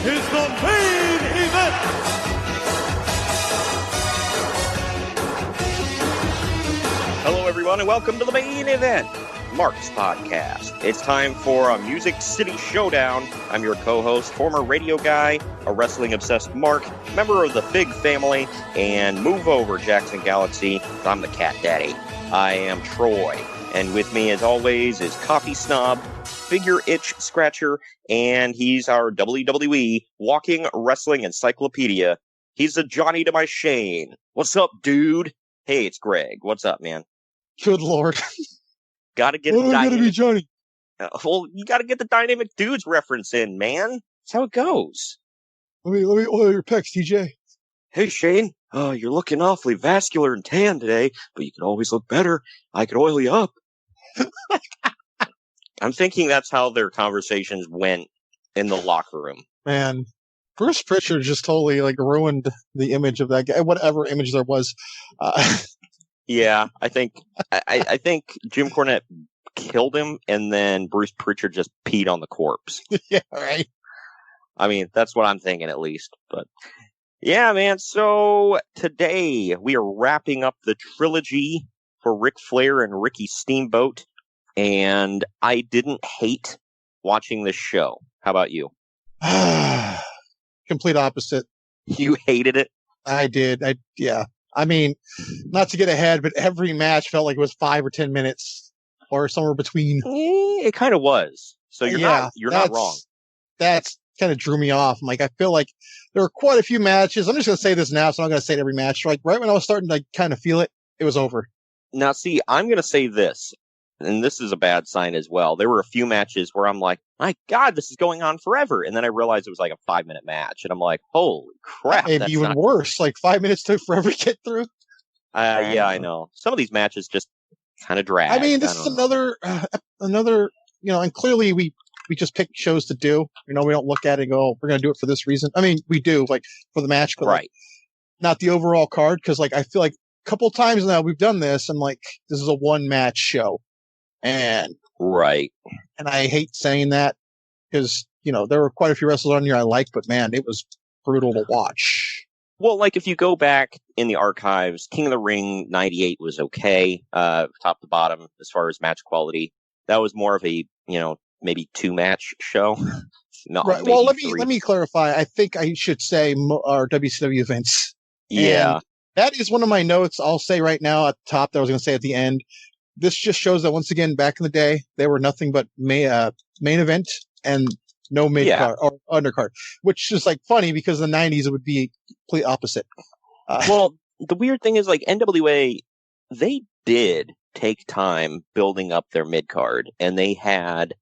is the main event. Hello, everyone, and welcome to the main event, Mark's Podcast. It's time for a Music City Showdown. I'm your co-host, former radio guy, a wrestling-obsessed Mark, member of the Big Family, and move over, Jackson Galaxy. I'm the Cat Daddy. I am Troy, and with me, as always, is Coffee Snob, Figure Itch Scratcher, and he's our WWE walking wrestling encyclopedia. He's the Johnny to my Shane. What's up, dude? Hey, it's Greg. What's up, man? Good Lord. Gotta get the dynamic... be Johnny? Well, you gotta get the Dynamic Dudes reference in, man. That's how it goes. Let me oil your pecs, TJ. Hey, Shane. You're looking awfully vascular and tan today, but you can always look better. I could oil you up. I'm thinking that's how their conversations went in the locker room. Man, Bruce Pritchard just totally ruined the image of that guy, whatever image there was. Yeah, I think Jim Cornette killed him, and then Bruce Pritchard just peed on the corpse. Yeah, right. I mean, that's what I'm thinking, at least. But yeah, man. So today we are wrapping up the trilogy for Ric Flair and Ricky Steamboat. And I didn't hate watching this show. How about you? Complete opposite. You hated it? I did. Yeah. I mean, not to get ahead, but every match felt like it was 5 or 10 minutes or somewhere between. It kind of was. So you're not wrong. That's kind of drew me off. I'm like, I feel like there were quite a few matches. I'm just going to say this now, so I'm not going to say it every match. Right when I was starting to kind of feel it, it was over. Now, see, I'm going to say this. And this is a bad sign as well. There were a few matches where I'm like, my God, this is going on forever. And then I realized it was like a 5-minute match. And I'm like, holy crap. Maybe even worse. Like 5 minutes took forever to get through. Yeah, I know. Some of these matches just kind of drag. I mean, this is another, and clearly we just pick shows to do. We don't look at it and go, we're going to do it for this reason. I mean, we do, for the match, but right. Not the overall card. Because, I feel like a couple of times now we've done this. I'm like, this is a one-match show. And right. And I hate saying that because, there were quite a few wrestlers on here I liked, but man, it was brutal to watch. Well, if you go back in the archives, King of the Ring 98 was okay, top to bottom as far as match quality. That was more of a, maybe 2-match show. Right. Well, let me clarify. I think I should say our WCW events. Yeah. And that is one of my notes I'll say right now at the top that I was going to say at the end. This just shows that once again, back in the day, they were nothing but main event and no mid-card or undercard, which is funny because in the 90s it would be complete opposite. Well, the weird thing is NWA, they did take time building up their mid-card, and they had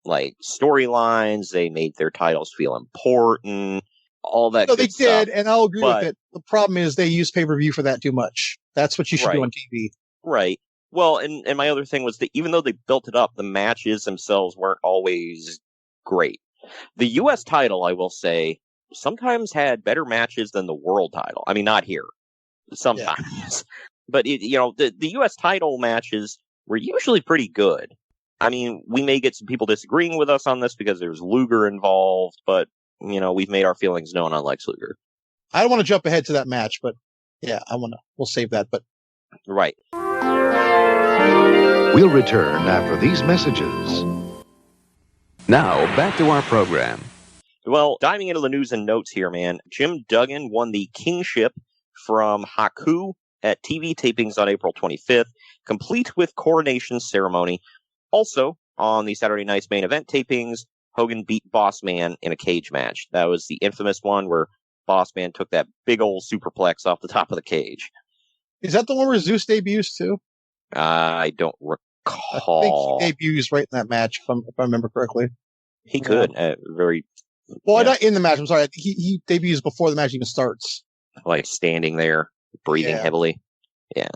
storylines. They made their titles feel important, all that. No, they stuff. did, and I'll agree with it. The problem is they use pay-per-view for that too much. That's what you should do on TV. Right. Well, and my other thing was that even though they built it up, the matches themselves weren't always great. The U.S. title, I will say, sometimes had better matches than the world title. I mean, not here. Sometimes. Yeah. But, the U.S. title matches were usually pretty good. I mean, we may get some people disagreeing with us on this because there's Luger involved, but, we've made our feelings known on Lex Luger. I don't want to jump ahead to that match, but, yeah, we'll save that, but. Right. We'll return after these messages. Now, back to our program. Well, diving into the news and notes here, man. Jim Duggan won the kingship from Haku at TV tapings on April 25th, complete with coronation ceremony. Also, on the Saturday night's main event tapings, Hogan beat Boss Man in a cage match. That was the infamous one where Boss Man took that big old superplex off the top of the cage. Is that the one where Zeus debuts too? I don't recall. I think he debuts right in that match, if I remember correctly. He could. Very. Well, not in the match. I'm sorry. He debuts before the match even starts. Standing there, breathing heavily. Yeah.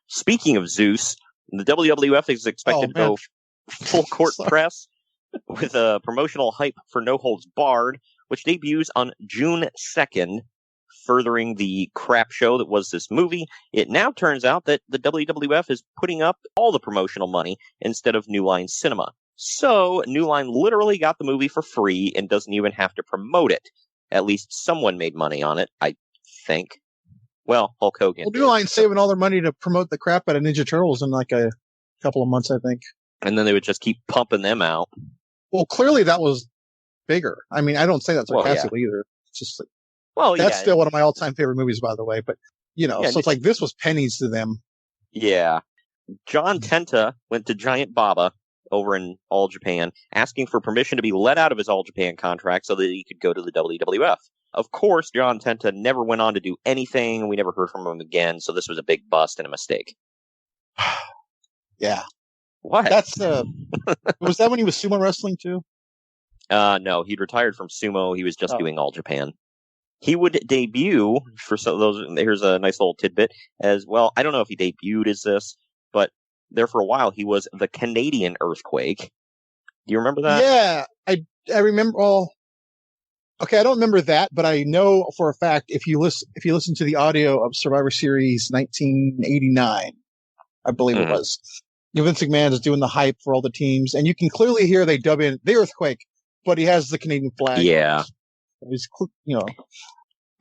Speaking of Zeus, the WWF is expected to go full court press with a promotional hype for No Holds Barred, which debuts on June 2nd. Furthering the crap show that was this movie, it now turns out that the WWF is putting up all the promotional money instead of New Line Cinema. So, New Line literally got the movie for free and doesn't even have to promote it. at least someone made money on it, I think. Well, Hulk Hogan. Well, New Line's saving all their money to promote the crap out of Ninja Turtles in like a couple of months, I think. And then they would just keep pumping them out. Well, clearly that was bigger. I mean, I don't say that sarcastically either. It's just like, that's still one of my all-time favorite movies, by the way. But, so it's like this was pennies to them. Yeah. John Tenta went to Giant Baba over in All Japan, asking for permission to be let out of his All Japan contract so that he could go to the WWF. Of course, John Tenta never went on to do anything. We never heard from him again, so this was a big bust and a mistake. Yeah. What? That's was that when he was sumo wrestling too? No, he'd retired from sumo. He was just doing All Japan. He would debut for those. Here's a nice little tidbit as well. I don't know if he debuted as this, but there for a while he was the Canadian Earthquake. Do you remember that? Yeah, I remember. Well, okay, I don't remember that, but I know for a fact if you listen to the audio of Survivor Series 1989, I believe it was. Vince McMahon is doing the hype for all the teams, and you can clearly hear they dub in the Earthquake, but he has the Canadian flag. Yeah.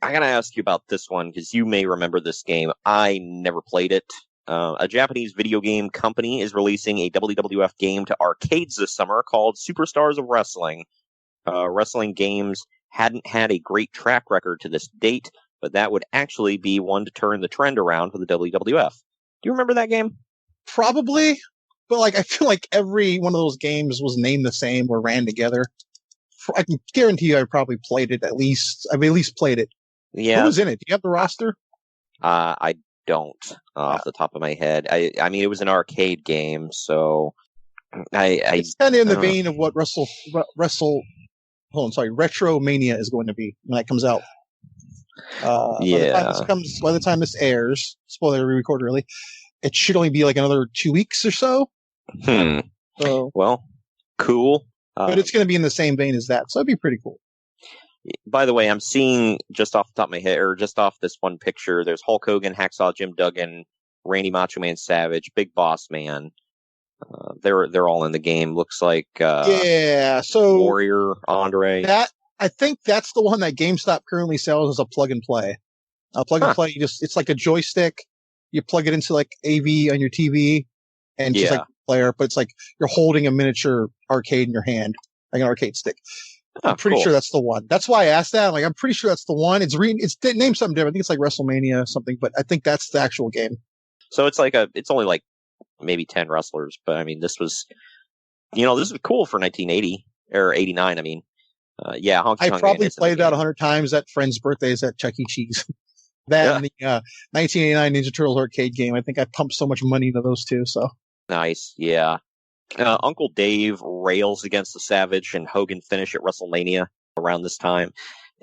I gotta ask you about this one because you may remember this game. I never played it. A Japanese video game company is releasing a WWF game to arcades this summer called Superstars of Wrestling. Wrestling games hadn't had a great track record to this date, but that would actually be one to turn the trend around for the WWF. Do you remember that game? Probably, but I feel like every one of those games was named the same or ran together. I can guarantee you I probably played it at least. I've at least played it. Yeah. Who was in it? Do you have the roster? I don't off the top of my head. I mean, it was an arcade game, so it's kind of in the vein of what Retromania is going to be when that comes out. By the time this airs, spoiler, we record early. It should only be like another 2 weeks or so. So, well, cool. But it's going to be in the same vein as that, so it'd be pretty cool. By the way, I'm seeing just off the top of my head, or just off this one picture, there's Hulk Hogan, Hacksaw Jim Duggan, Randy Macho Man Savage, Big Boss Man. They're all in the game. Looks like so Warrior, Andre. I think that's the one that GameStop currently sells as a plug and play. A plug and play, it's like a joystick. You plug it into like AV on your TV, and just like player, but it's like you're holding a miniature arcade in your hand, like an arcade stick. I'm pretty sure that's the one. That's why I asked that. I'm pretty sure that's the one. It's named something different. I think it's like WrestleMania or something, but I think that's the actual game. So it's only like maybe 10 wrestlers, but I mean, this was cool for 1980 or 89. I mean, I probably played that 100 times at friends' birthdays at Chuck E. Cheese. And the 1989 Ninja Turtles arcade game. I think I pumped so much money into those two. So nice, yeah. Uncle Dave rails against the Savage and Hogan finish at WrestleMania around this time,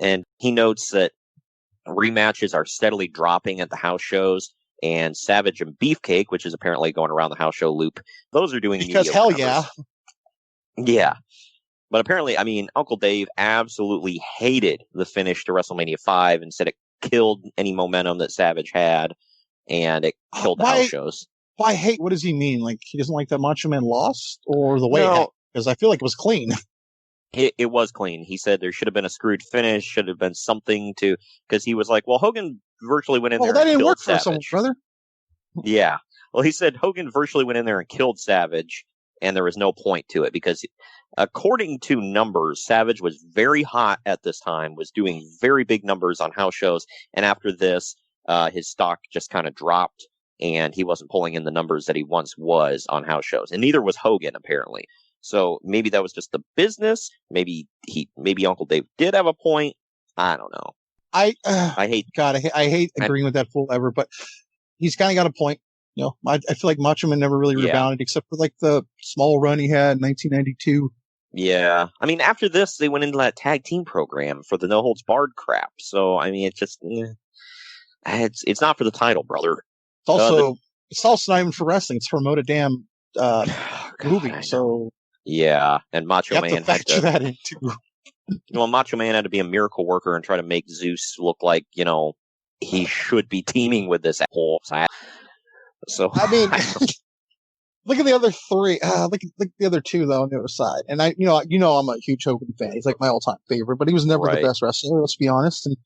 and he notes that rematches are steadily dropping at the house shows, and Savage and Beefcake, which is apparently going around the house show loop, those are doing because hell numbers. Yeah. But apparently, I mean, Uncle Dave absolutely hated the finish to WrestleMania 5 and said it killed any momentum that Savage had, and it killed the house shows. Why hate? What does he mean? Like he doesn't like that Macho Man lost, or the way? Because I feel like it was clean. It was clean. He said there should have been a screwed finish, should have been something to, because he was like, well, Hogan virtually went in there. That and didn't killed work Savage. for someone, brother. Yeah. Well, he said Hogan virtually went in there and killed Savage, and there was no point to it because, according to numbers, Savage was very hot at this time, was doing very big numbers on house shows, and after this, his stock just kind of dropped, and he wasn't pulling in the numbers that he once was on house shows, and neither was Hogan, apparently. So maybe that was just the business. Maybe Uncle Dave did have a point. I don't know. I hate agreeing with that fool ever, but he's kind of got a point. I feel like Macho Man never really rebounded except for like the small run he had in 1992. Yeah. I mean, after this, they went into that tag team program for the no holds barred crap. So, I mean, it's just, it's not for the title, brother. It's also not even for wrestling. It's for a damn movie. So yeah, and Macho Man had to factor that in too. Macho Man had to be a miracle worker and try to make Zeus look like he should be teaming with this whole. So I mean, Look at the other three. Look at the other two though on the other side. And I'm a huge Hogan fan. He's like my all-time favorite, but he was never the best wrestler. Let's be honest. And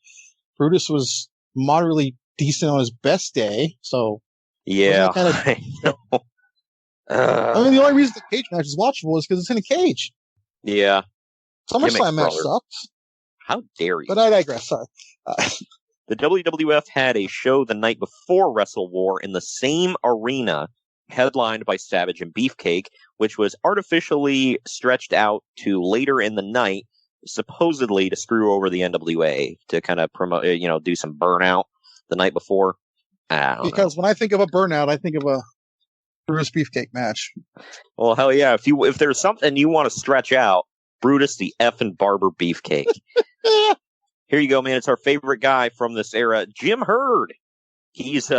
Brutus was moderately decent on his best day. So yeah, I mean, the only reason the cage match is watchable is because it's in a cage. Yeah, SummerSlam match sucks. How dare you? But I digress. Sorry. The WWF had a show the night before WrestleWar in the same arena, headlined by Savage and Beefcake, which was artificially stretched out to later in the night, supposedly to screw over the NWA to kind of promote, do some burnout the night before. Because when I think of a burnout, I think of a Brutus Beefcake match. Well, hell yeah! If there's something you want to stretch out, Brutus the effing Barber Beefcake. Here you go, man. It's our favorite guy from this era, Jim Herd. He's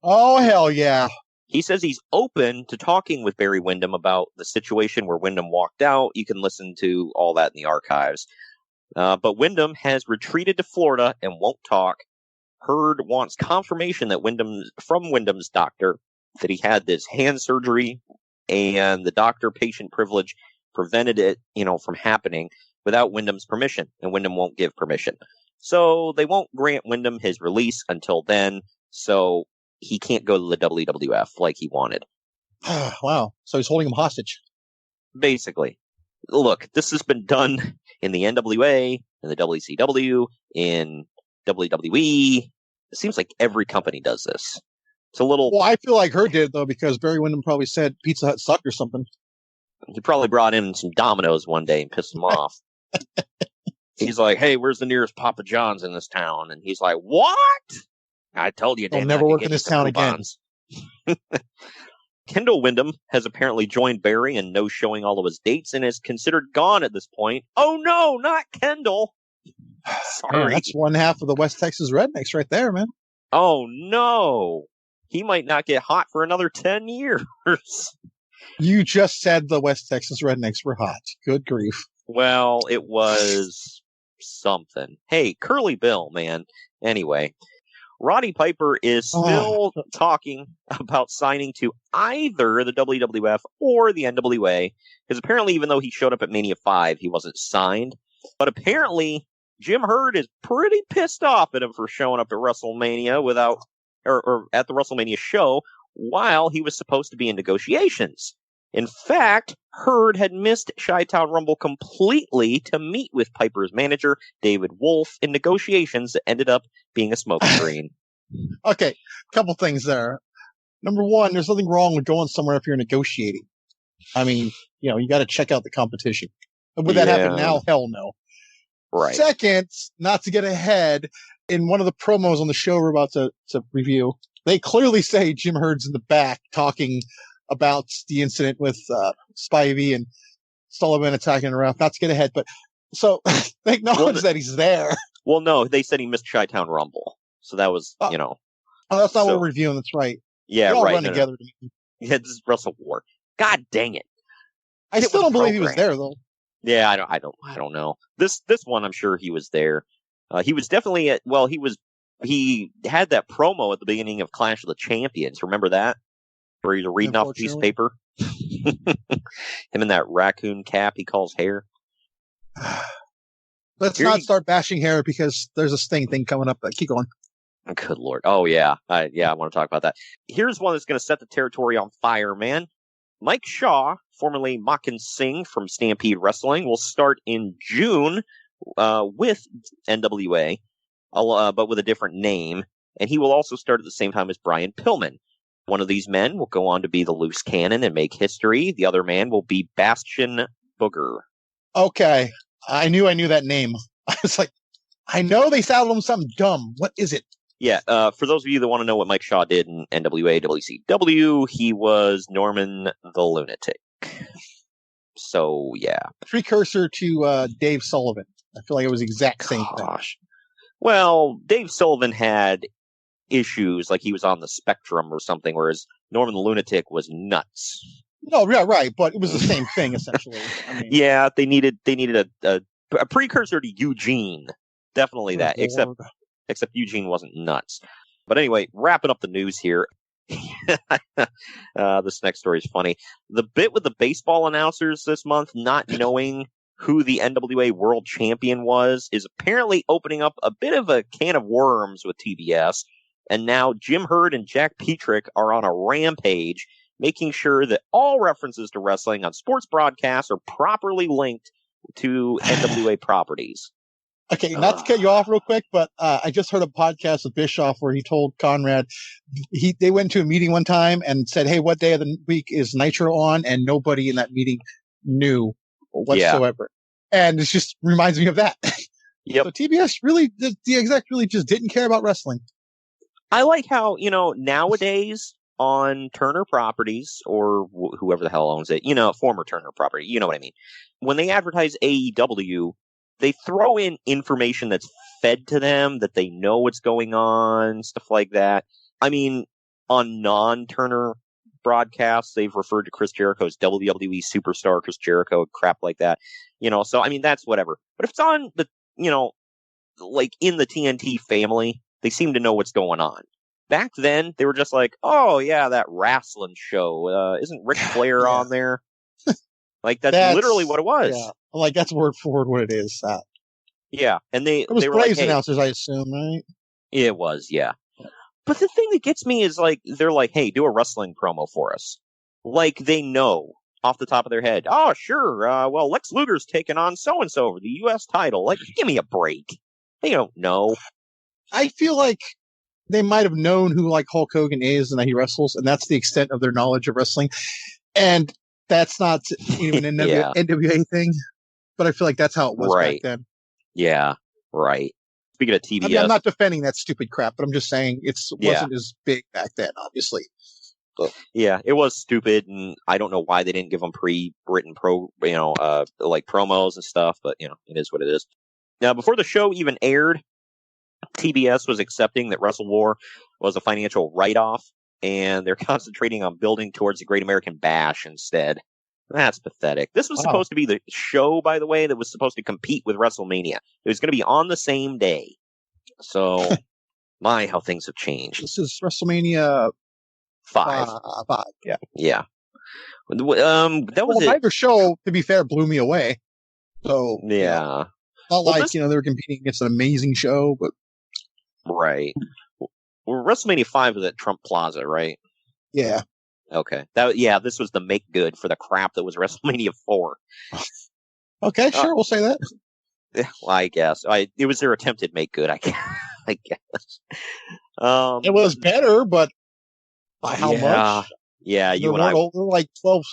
oh hell yeah! He says he's open to talking with Barry Windham about the situation where Windham walked out. You can listen to all that in the archives. But Windham has retreated to Florida and won't talk. Herd wants confirmation that from Windham's doctor that he had this hand surgery and the doctor-patient privilege prevented it, from happening without Windham's permission, and Windham won't give permission. So they won't grant Windham his release until then, so he can't go to the WWF like he wanted. Wow. So he's holding him hostage. Basically. Look, this has been done in the NWA, in the WCW, in WWE. It seems like every company does this. It's a little... Well, I feel like Herd did, though, because Barry Windham probably said Pizza Hut sucked or something. He probably brought in some Domino's one day and pissed him off. He's like, hey, where's the nearest Papa John's in this town? And he's like, what? I told you. They'll never work in this town again. Kendall Windham has apparently joined Barry and no showing all of his dates and is considered gone at this point. Oh, no, not Kendall. Sorry. Man, that's one half of the West Texas Rednecks right there, man. Oh, no. He might not get hot for another 10 years. You just said the West Texas Rednecks were hot. Good grief. Well, it was something. Hey, Curly Bill, man. Anyway, Roddy Piper is still talking about signing to either the WWF or the NWA, because apparently even though he showed up at Mania 5, he wasn't signed. But apparently, Jim Herd is pretty pissed off at him for showing up at WrestleMania or at the WrestleMania show while he was supposed to be in negotiations. In fact, Herd had missed Chi-Town Rumble completely to meet with Piper's manager, David Wolf, in negotiations that ended up being a smoke screen. Okay, couple things there. Number one, there's nothing wrong with going somewhere if you're negotiating. I mean, you got to check out the competition. Would that happen now? Hell no. Right. Second, not to get ahead, in one of the promos on the show we're about to review, they clearly say Jim Herd's in the back talking about the incident with Spivey and Sullivan attacking Ralph. Not to get ahead, but so they acknowledge that he's there. Well, no, they said he missed Chi-Town Rumble. So that was, Oh, that's not what we're reviewing. That's right. Yeah, they all right. run together. Yeah, this is WrestleWar. God dang it! I still don't believe he was there, though. Yeah, I don't know. This one, I'm sure he was there. He was definitely he had that promo at the beginning of Clash of the Champions. Remember that? Where he's reading off a piece of paper. Him in that raccoon cap he calls hair. Let's not start bashing hair because there's a Sting thing coming up. Keep going. Good Lord. Oh, yeah. I want to talk about that. Here's one that's going to set the territory on fire, man. Mike Shaw, formerly Makin Singh from Stampede Wrestling, will start in June with NWA, but with a different name. And he will also start at the same time as Brian Pillman. One of these men will go on to be the loose cannon and make history. The other man will be Bastion Booger. Okay. I knew that name. I was like, I know they saddled him something dumb. What is it? Yeah, for those of you that want to know what Mike Shaw did in NWA, WCW, he was Norman the Lunatic. So, yeah. Precursor to Dave Sullivan. I feel like it was the exact same thing. Well, Dave Sullivan had issues, like he was on the spectrum or something, whereas Norman the Lunatic was nuts. No, yeah, right, but it was the same thing, essentially. I mean, yeah, they needed a precursor to Eugene. Definitely that, except Eugene wasn't nuts. But anyway, wrapping up the news here. This next story is funny. The bit with the baseball announcers this month not knowing who the NWA World Champion was is apparently opening up a bit of a can of worms with TBS. And now Jim Herd and Jack Petrick are on a rampage, making sure that all references to wrestling on sports broadcasts are properly linked to NWA properties. Okay, not to cut you off real quick, but I just heard a podcast with Bischoff where he told Conrad they went to a meeting one time and said, "Hey, what day of the week is Nitro on?" And nobody in that meeting knew whatsoever. Yeah. And it just reminds me of that. Yep. So TBS really, the exec really just didn't care about wrestling. I like how, nowadays on Turner Properties or whoever the hell owns it, former Turner Property, you know what I mean? When they advertise AEW, they throw in information that's fed to them, that they know what's going on, stuff like that. I mean, on non-Turner broadcasts, they've referred to Chris Jericho as WWE superstar Chris Jericho, crap like that. So, I mean, that's whatever. But if it's on the, like in the TNT family, they seem to know what's going on. Back then, they were just like, oh, yeah, that Rasslin show. Isn't Ric Flair on there? Like, that's literally what it was. Yeah. Like, that's word for word what it is. Yeah. And it was they were Braves like, announcers, I assume, right? It was, yeah. But the thing that gets me is, like, they're like, hey, do a wrestling promo for us. Like, they know off the top of their head. Oh, sure. Well, Lex Luger's taking on so-and-so over the U.S. title. Like, give me a break. They don't know. I feel like they might have known who, like, Hulk Hogan is and that he wrestles, and that's the extent of their knowledge of wrestling. And that's not even an NWA thing, but I feel like that's how it was back then. Yeah, right. Speaking of TBS, I mean, I'm not defending that stupid crap, but I'm just saying it wasn't as big back then, obviously. So. Yeah, it was stupid, and I don't know why they didn't give them pre-written like promos and stuff, but it is what it is. Now, before the show even aired, TBS was accepting that WrestleWar was a financial write-off, and they're concentrating on building towards the Great American Bash instead. That's pathetic. This was supposed to be the show, by the way, that was supposed to compete with WrestleMania. It was going to be on the same day. So, my, how things have changed. This is WrestleMania 5. 5, yeah. Yeah. That was neither show, to be fair, blew me away. So, yeah. Not like, they were competing against an amazing show, but. Right. Well, WrestleMania 5 was at Trump Plaza, right? Yeah. Okay. This was the make good for the crap that was WrestleMania 4. Okay, sure, we'll say that. Well, I guess. It was their attempted make good, I guess. It was better, but by how much? Yeah, you and I. Like 12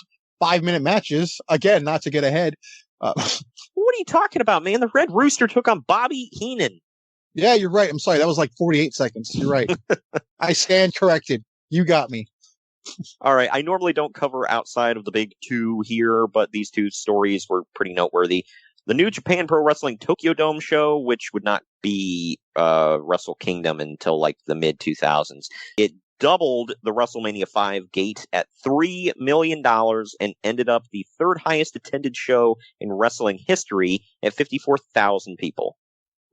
5-minute matches. Again, not to get ahead. What are you talking about, man? The Red Rooster took on Bobby Heenan. Yeah, you're right. I'm sorry. That was like 48 seconds. You're right. I stand corrected. You got me. All right. I normally don't cover outside of the big two here, but these two stories were pretty noteworthy. The New Japan Pro Wrestling Tokyo Dome show, which would not be Wrestle Kingdom until like the mid-2000s. It doubled the WrestleMania 5 gate at $3 million and ended up the third highest attended show in wrestling history at 54,000 people.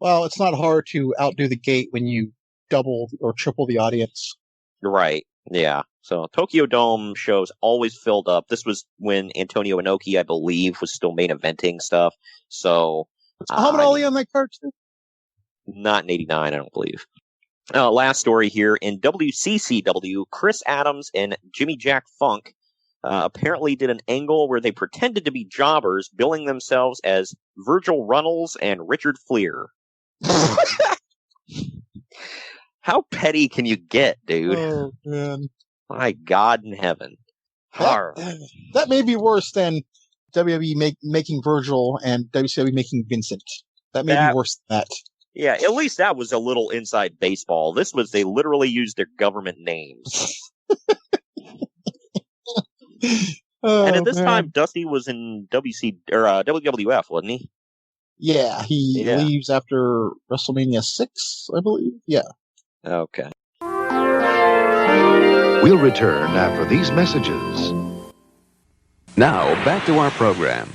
Well, it's not hard to outdo the gate when you double or triple the audience. Right. Yeah. So Tokyo Dome shows always filled up. This was when Antonio Inoki, I believe, was still main eventing stuff. So Muhammad Ali on that card too? Not in '89, I don't believe. Last story here in WCCW, Chris Adams and Jimmy Jack Funk apparently did an angle where they pretended to be jobbers, billing themselves as Virgil Runnels and Richard Fleer. How petty can you get, dude? Oh, man. My God in heaven. That may be worse than WWE making Virgil and WCW making Vincent. That may be worse than that. Yeah, at least that was a little inside baseball. This was, they literally used their government names. And at this time, Dusty was in WWF, wasn't he? Yeah, he leaves after WrestleMania 6, I believe. Yeah. Okay. We'll return after these messages. Now, back to our program.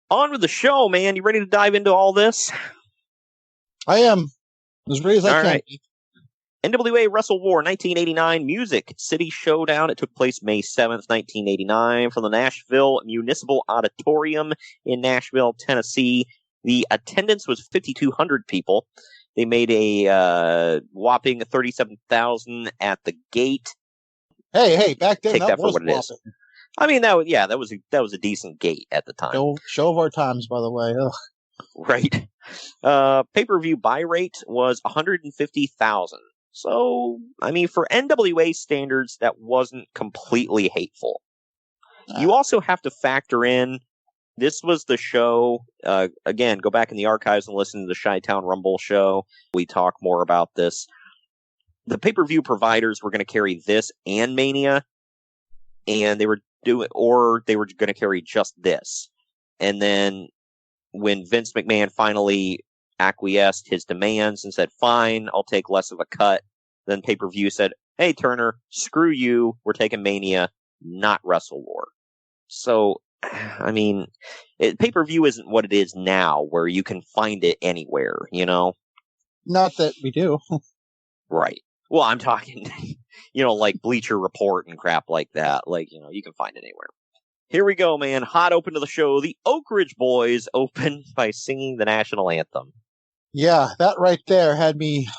On with the show, man. You ready to dive into all this? I am. As ready as I can. Right. NWA WrestleWar 1989 Music City Showdown. It took place May 7th, 1989 from the Nashville Municipal Auditorium in Nashville, Tennessee. The attendance was 5,200 people. They made a whopping 37,000 at the gate. Hey, back then Take that that for was what it is. whopping. I mean, that was a decent gate at the time. Show of our times, by the way. Ugh. Right. Pay-per-view buy rate was 150,000. So, I mean, for NWA standards, that wasn't completely hateful. You also have to factor in, this was the show, again, go back in the archives and listen to the Chi-Town Rumble show. We talk more about this. The pay-per-view providers were going to carry this and Mania, and they were going to carry just this. And then when Vince McMahon finally acquiesced his demands and said, fine, I'll take less of a cut, then pay-per-view said, hey, Turner, screw you, we're taking Mania, not WrestleWar. So, I mean, pay-per-view isn't what it is now, where you can find it anywhere, you know? Not that we do. Right. Well, I'm talking, like Bleacher Report and crap like that. Like, you can find it anywhere. Here we go, man. Hot open to the show. The Oak Ridge Boys open by singing the national anthem. Yeah, that right there had me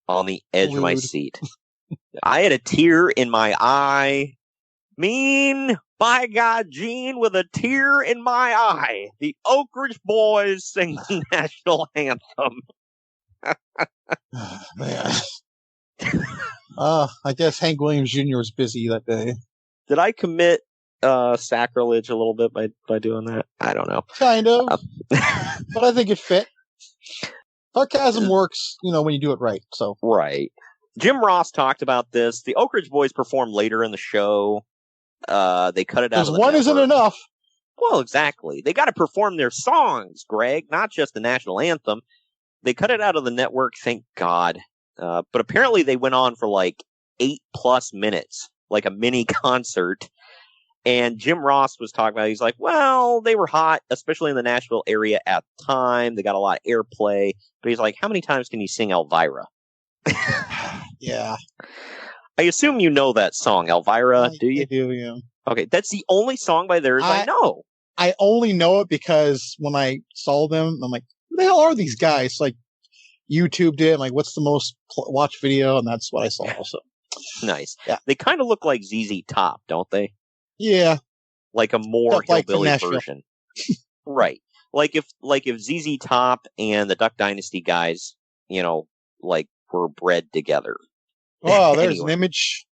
on the edge of my seat. I had a tear in my eye. By God, Gene, with a tear in my eye. The Oak Ridge Boys sing the national anthem. Man. I guess Hank Williams Jr. was busy that day. Did I commit sacrilege a little bit by doing that? I don't know. Kind of. But I think it fit. Sarcasm works, when you do it right. So right. Jim Ross talked about this. The Oak Ridge Boys performed later in the show. They cut it out. Because one isn't enough. Well, exactly. They got to perform their songs, Greg, not just the national anthem. They cut it out of the network, thank God. But apparently they went on for like 8+ minutes, like a mini concert. And Jim Ross was talking about, he's like, well, they were hot, especially in the Nashville area at the time. They got a lot of airplay. But he's like, how many times can you sing Elvira? Yeah. I assume you know that song, Elvira, do you? I do, yeah. Okay, that's the only song by theirs I know. I only know it because when I saw them, I'm like, who the hell are these guys? Like, YouTubed it, like, what's the most watched video? And that's what I saw also. Nice. Yeah. They kind of look like ZZ Top, don't they? Yeah. Like a more hillbilly version. Right. Like if ZZ Top and the Duck Dynasty guys, were bred together. Oh, there's an image.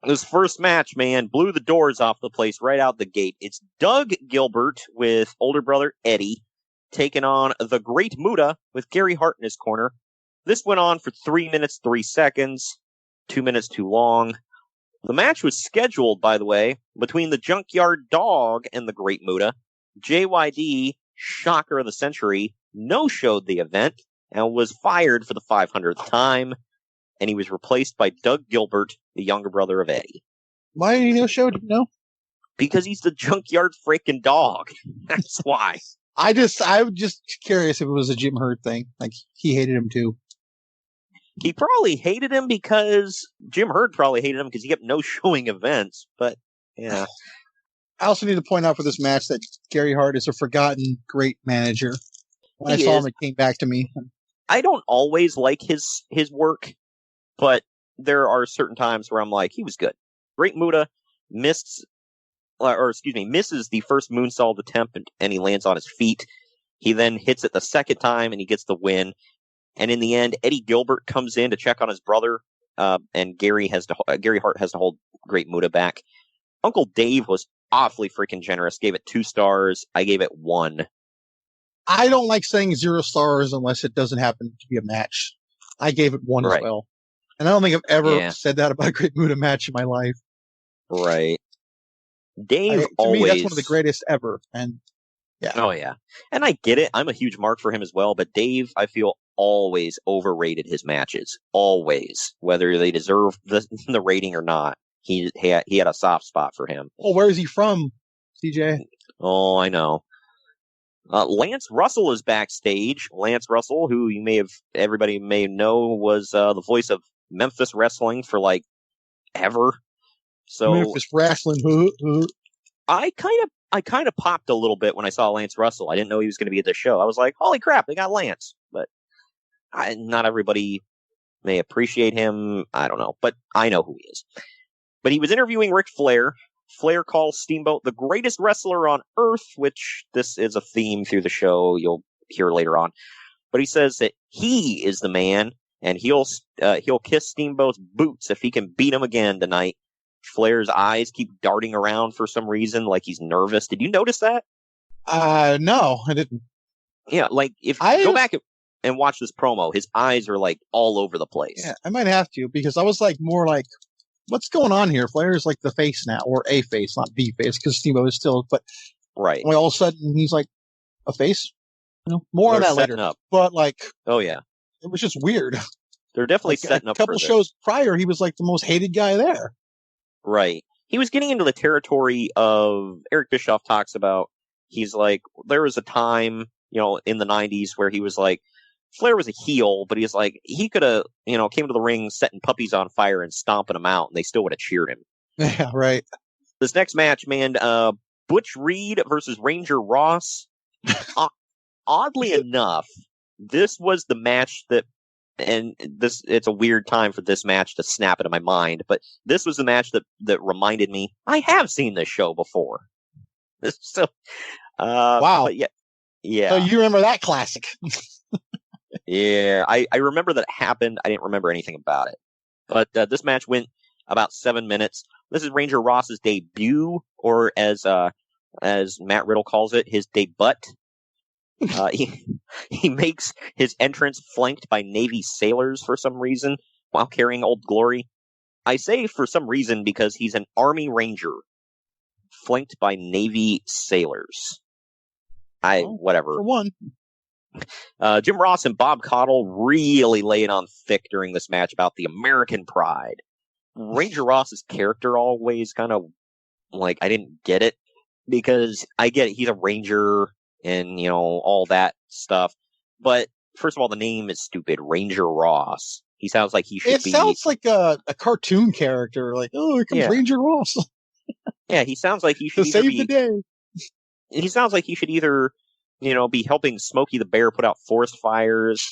This first match, man, blew the doors off the place right out the gate. It's Doug Gilbert with older brother Eddie taking on the Great Muta with Gary Hart in his corner. This went on for 3 minutes, 3 seconds, 2 minutes too long. The match was scheduled, by the way, between the Junkyard Dog and the Great Muta. JYD, shocker of the century, no-showed the event and was fired for the 500th time. And he was replaced by Doug Gilbert, the younger brother of Eddie. Why did he no-show? Do you know? Because he's the Junkyard freaking Dog. That's why. I was just curious if it was a Jim Herd thing. Like, he hated him too. He probably hated him because Jim Herd probably hated him because he kept no-showing events. But, yeah. I also need to point out for this match that Gary Hart is a forgotten great manager. When I saw him, it came back to me. I don't always like his work, but there are certain times where I'm like, he was good. Great Muta misses the first moonsault attempt and he lands on his feet. He then hits it the second time and he gets the win. And in the end, Eddie Gilbert comes in to check on his brother, and Gary Hart has to hold Great Muta back. Uncle Dave was awfully freaking generous. Gave it 2 stars. I gave it 1. I don't like saying 0 stars unless it doesn't happen to be a match. I gave it 1 as well. And I don't think I've ever said that about a Great Muta match in my life. Right. Dave to me, that's one of the greatest ever. And yeah. Oh, yeah. And I get it. I'm a huge mark for him as well. But Dave, I feel, always overrated his matches. Always. Whether they deserve the rating or not. He had a soft spot for him. Oh, where is he from, CJ? Oh, I know. Lance Russell is backstage. Lance Russell, who everybody may know, was the voice of Memphis wrestling for like ever. So Memphis Rasslin. I kind of popped a little bit when I saw Lance Russell. I didn't know he was going to be at the show. I was like, holy crap, they got Lance. But not everybody may appreciate him. I don't know, but I know who he is. But he was interviewing Ric Flair. Flair calls Steamboat the greatest wrestler on earth, which this is a theme through the show you'll hear later on. But he says that he is the man, and he'll kiss Steamboat's boots if he can beat him again tonight. Flair's eyes keep darting around for some reason, like he's nervous. Did you notice that? No, I didn't. Yeah, like go back and watch this promo, his eyes are like all over the place. Yeah, I might have to, because I was like more like, what's going on here? Flair's like the face now, or a face, not the face, because Steamboat is still. But right, all of a sudden he's like a face. More on that later. Up. But like, oh yeah, it was just weird. They're definitely like, setting up. A couple shows prior, he was like the most hated guy there. Right, he was getting into the territory of Eric Bischoff talks about. He's like, there was a time, in the 90s where he was like, Flair was a heel, but he's like, he could have, came to the ring setting puppies on fire and stomping them out, and they still would have cheered him. Yeah, right. This next match, man, Butch Reed versus Ranger Ross. Oddly enough, this was the match that, and it's a weird time for this match to snap into my mind, but this was the match that reminded me, I have seen this show before. So, wow. Yeah. So you remember that classic? Yeah, I remember that it happened. I didn't remember anything about it. But this match went about 7 minutes. This is Ranger Ross's debut, or as Matt Riddle calls it, his debut. He makes his entrance flanked by Navy sailors for some reason while carrying Old Glory. I say for some reason because he's an Army Ranger flanked by Navy sailors. Whatever. For one. Jim Ross and Bob Caudle really lay it on thick during this match about the American pride. Ranger Ross's character always kind of, like, I didn't get it, because I get it, he's a ranger and, all that stuff. But, first of all, the name is stupid. Ranger Ross. He sounds like he should be... It sounds like a cartoon character. Like, oh, here comes Ranger Ross. Yeah, he sounds like he should to save the day. He sounds like he should either... be helping Smokey the Bear put out forest fires,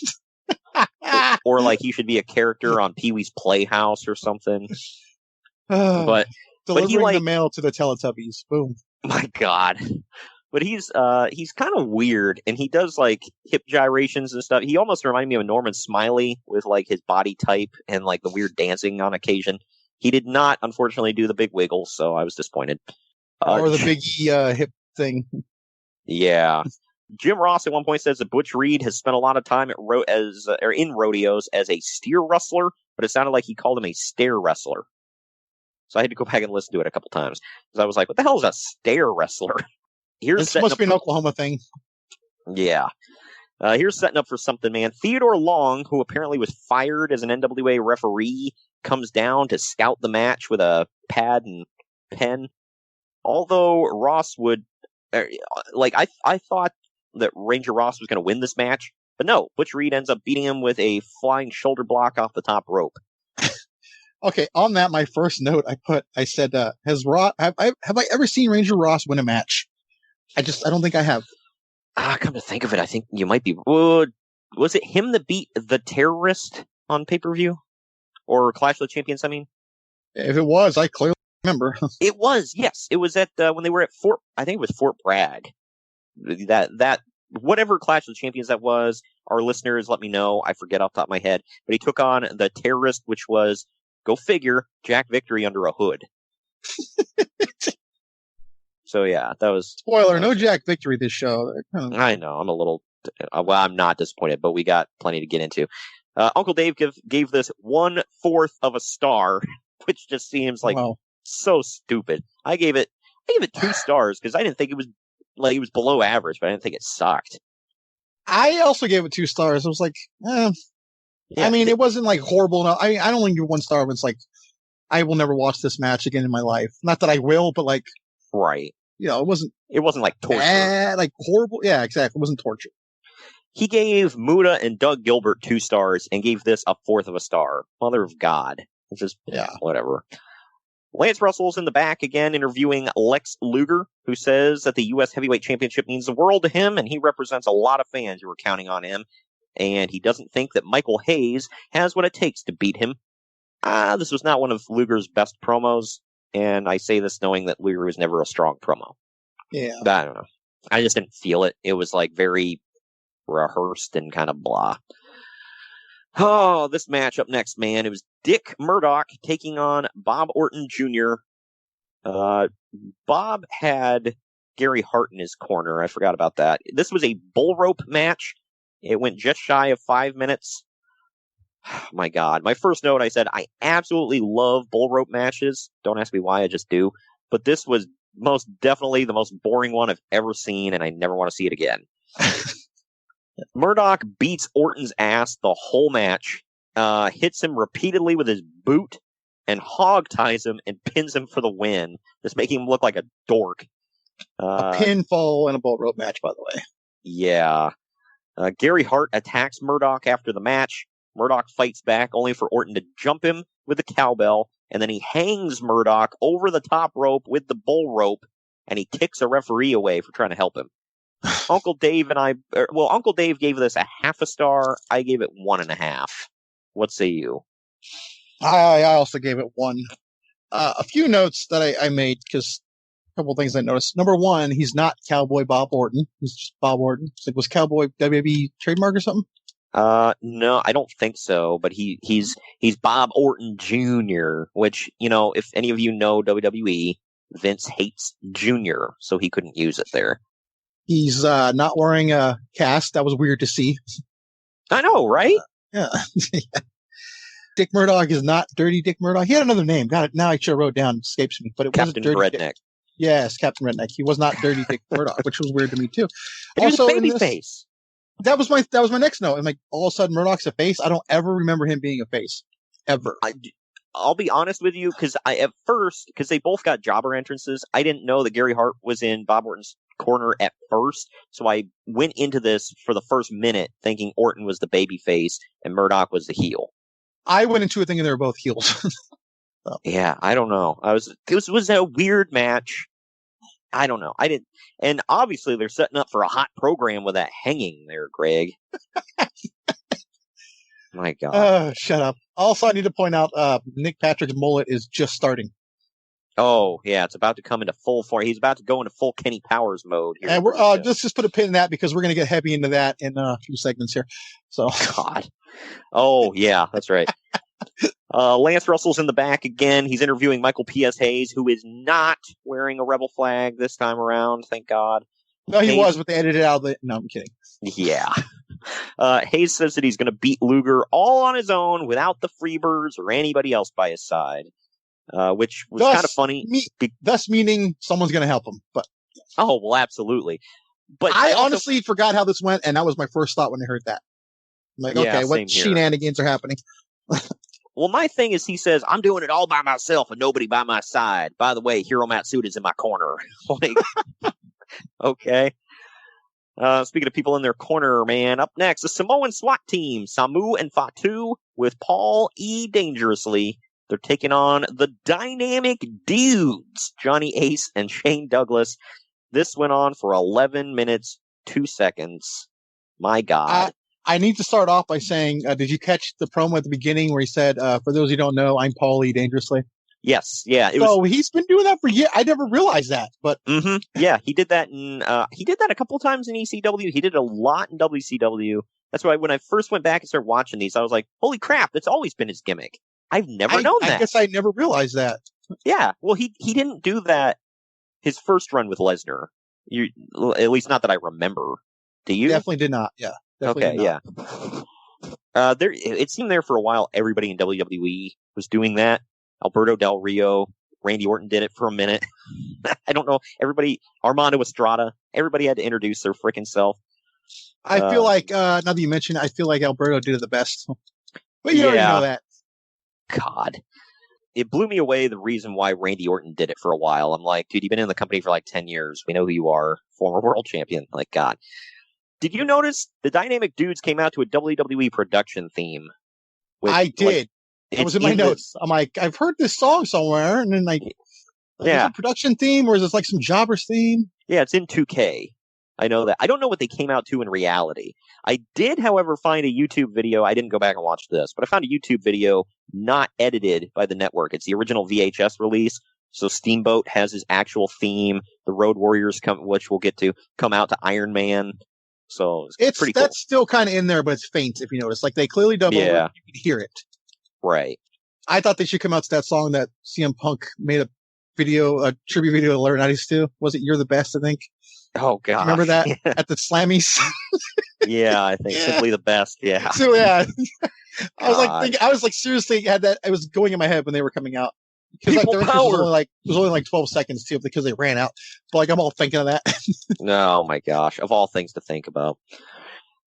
or like he should be a character on Pee-wee's Playhouse or something. But delivering the mail to the Teletubbies. Boom. My God. But he's kind of weird, and he does like hip gyrations and stuff. He almost reminded me of Norman Smiley with like his body type and like the weird dancing on occasion. He did not, unfortunately, do the big wiggle, so I was disappointed. Or the big hip thing. Yeah. Jim Ross at one point says that Butch Reed has spent a lot of time in rodeos as a steer wrestler, but it sounded like he called him a stair wrestler. So I had to go back and listen to it a couple times, because I was like, what the hell is a stair wrestler? This must be an Oklahoma thing. Yeah. Here's setting up for something, man. Theodore Long, who apparently was fired as an NWA referee, comes down to scout the match with a pad and pen. Although Ross would... I thought that Ranger Ross was going to win this match, but no, Butch Reed ends up beating him with a flying shoulder block off the top rope. Okay, on that, my first note I said, have I ever seen Ranger Ross win a match? I don't think I have. Come to think of it, I think you might be. Was it him that beat the Terrorist on pay-per-view? Or Clash of the Champions, I mean? If it was, I clearly remember. It was, yes. It was at, when they were at I think it was Fort Bragg. That whatever Clash of the Champions that was, our listeners let me know. I forget off the top of my head. But he took on the Terrorist, which was, go figure, Jack Victory under a hood. So yeah, that was... Spoiler, no Jack Victory this show. I know, I'm a little... I'm not disappointed, but we got plenty to get into. Uncle Dave gave this 1/4 of a star, which just seems like so stupid. I gave it 2 stars, because I didn't think it was... Like, it was below average, but I didn't think it sucked. I also gave it 2 stars. I was like, Yeah, I mean, it wasn't like horrible. No, I don't even give 1 star when it's like, I will never watch this match again in my life. Not that I will, but like, right. It wasn't like torture. like horrible. Yeah, exactly. It wasn't torture. He gave Muda and Doug Gilbert 2 stars and gave this a 1/4 of a star. Mother of God. It's just, whatever. Lance Russell's in the back again interviewing Lex Luger, who says that the U.S. Heavyweight Championship means the world to him, and he represents a lot of fans who are counting on him, and he doesn't think that Michael Hayes has what it takes to beat him. This was not one of Luger's best promos, and I say this knowing that Luger was never a strong promo. Yeah. But I don't know. I just didn't feel it. It was like very rehearsed and kind of blah. Oh, this match up next, man. It was Dick Murdoch taking on Bob Orton Jr. Bob had Gary Hart in his corner. I forgot about that. This was a bull rope match. It went just shy of 5 minutes. Oh, my God. My first note, I said, I absolutely love bull rope matches. Don't ask me why, I just do. But this was most definitely the most boring one I've ever seen, and I never want to see it again. Murdoch beats Orton's ass the whole match, hits him repeatedly with his boot, and hog ties him and pins him for the win, just making him look like a dork. A pinfall in a bull rope match, by the way. Yeah. Gary Hart attacks Murdoch after the match. Murdoch fights back, only for Orton to jump him with a cowbell, and then he hangs Murdoch over the top rope with the bull rope, and he kicks a referee away for trying to help him. Uncle Dave gave this a 1/2 a star. I gave it 1.5. What say you? I also gave it 1. A few notes that I made, because a couple of things I noticed. Number 1, he's not Cowboy Bob Orton. He's just Bob Orton. It was Cowboy WWE trademark or something? No, I don't think so, but he's Bob Orton Jr., which, if any of you know WWE, Vince hates Jr., so he couldn't use it there. He's not wearing a cast. That was weird to see. I know, right? Yeah. Dick Murdoch is not Dirty Dick Murdoch. He had another name. Got it. Now I should have wrote down. It escapes me, but it wasn't Dirty Redneck. Dick. Yes, Captain Redneck. He was not Dirty Dick Murdoch, which was weird to me too. He was a babyface. That was my next note. I'm like, all of a sudden Murdoch's a face. I don't ever remember him being a face, ever. I'll be honest with you, because they both got jobber entrances. I didn't know that Gary Hart was in Bob Orton's corner at first, so I went into this for the first minute thinking Orton was the baby face and Murdoch was the heel. I went into it thinking they were both heels. So. Yeah, I don't know. It was a weird match. I don't know. I didn't, and obviously they're setting up for a hot program with that hanging there, Greg. My God. Shut up. Also, I need to point out, Nick Patrick's mullet is just starting. Oh, yeah, it's about to come into full form. He's about to go into full Kenny Powers mode. Here and we're let's just put a pin in that, because we're going to get heavy into that in a few segments here. So, God. Oh, yeah, that's right. Lance Russell's in the back again. He's interviewing Michael P.S. Hayes, who is not wearing a rebel flag this time around, thank God. No, he was, but they edited it out. No, I'm kidding. Yeah. Hayes says that he's going to beat Luger all on his own without the Freebirds or anybody else by his side. Which was kind of funny. Thus meaning someone's going to help him. But oh, well, absolutely. But I honestly forgot how this went, and that was my first thought when I heard that. I'm like, okay, what shenanigans are happening? Well, my thing is, he says, I'm doing it all by myself and nobody by my side. By the way, Hiro Matsuda's in my corner. Like, okay. Speaking of people in their corner, man, up next, the Samoan SWAT team, Samu and Fatu, with Paul E. Dangerously. They're taking on the Dynamic Dudes, Johnny Ace and Shane Douglas. This went on for 11 minutes, 2 seconds. My God. I need to start off by saying, did you catch the promo at the beginning where he said, for those who don't know, I'm Paul E. Dangerously? Yes. Yeah. He's been doing that for years. I never realized that, but. Mm-hmm. Yeah. He did that he did that a couple times in ECW. He did a lot in WCW. That's why when I first went back and started watching these, I was like, holy crap, that's always been his gimmick. I've never known that. I guess I never realized that. Yeah. Well, he didn't do that his first run with Lesnar. At least not that I remember. Do you? Definitely did not. Yeah. Okay. Yeah. It seemed there for a while. Everybody in WWE was doing that. Alberto Del Rio, Randy Orton did it for a minute. I don't know. Everybody, Armando Estrada, everybody had to introduce their freaking self. I feel like, now that you mentioned, I feel like Alberto did it the best. But you already know that. God. It blew me away the reason why Randy Orton did it for a while. I'm like, dude, you've been in the company for like 10 years. We know who you are. Former world champion. Like, God. Did you notice the Dynamic Dudes came out to a WWE production theme? I did. It was in my notes. I'm like, I've heard this song somewhere, and then is it a production theme or is it like some jobbers theme? Yeah, it's in 2K. I know that. I don't know what they came out to in reality. I did, however, find a YouTube video. I didn't go back and watch this, but I found a YouTube video not edited by the network. It's the original VHS release. So Steamboat has his actual theme. The Road Warriors which we'll get to, come out to Iron Man. So it's pretty cool. That's still kind of in there, but it's faint, if you notice. Like, they clearly double over. You can hear it. Right. I thought they should come out to that song that CM Punk made a tribute video to Larry 92. Was it You're the Best, I think? Oh, God. Remember that at the Slammies? Yeah, I think Simply the Best. Yeah. So, yeah. I was like, seriously, had that. It was going in my head when they were coming out. Because like the was only like 12 seconds too, because they ran out. But like, I'm all thinking of that. Oh my gosh, of all things to think about.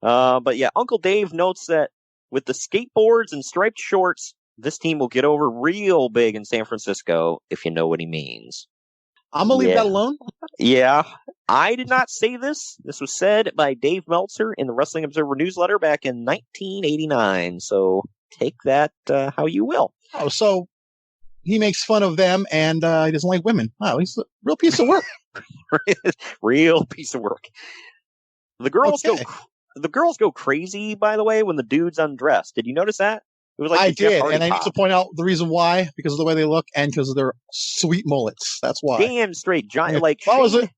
But yeah, Uncle Dave notes that with the skateboards and striped shorts, this team will get over real big in San Francisco, if you know what he means. I'm gonna leave that alone. Yeah, I did not say this. This was said by Dave Meltzer in the Wrestling Observer newsletter back in 1989. So take that how you will. Oh, so he makes fun of them and he doesn't like women. Wow, he's a real piece of work. Real piece of work. The girls go crazy, by the way, when the dudes undress. Did you notice that? It was like I did, and I need to point out the reason why, because of the way they look and because of their sweet mullets. That's why. Damn straight, Johnny. If I was a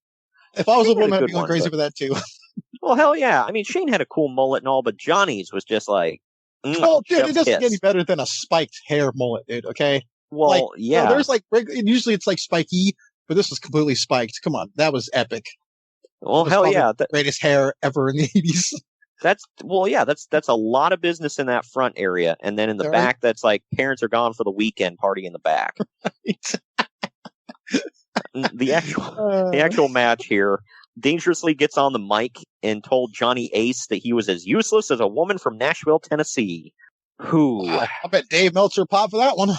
woman, I'd be going crazy for that too. Well, hell yeah. I mean, Shane had a cool mullet and all, but Johnny's was just like, oh, dude, it doesn't get any better than a spiked hair mullet, dude. Okay. Well, like, yeah. There's like usually it's like spiky, but this was completely spiked. Come on, that was epic. Well, hell yeah, greatest hair ever in the 80s. That's a lot of business in that front area, and then in the back, that's like parents are gone for the weekend, party in the back. Right. The actual match here, Dangerously gets on the mic and told Johnny Ace that he was as useless as a woman from Nashville, Tennessee. Who? I bet Dave Meltzer popped for that one.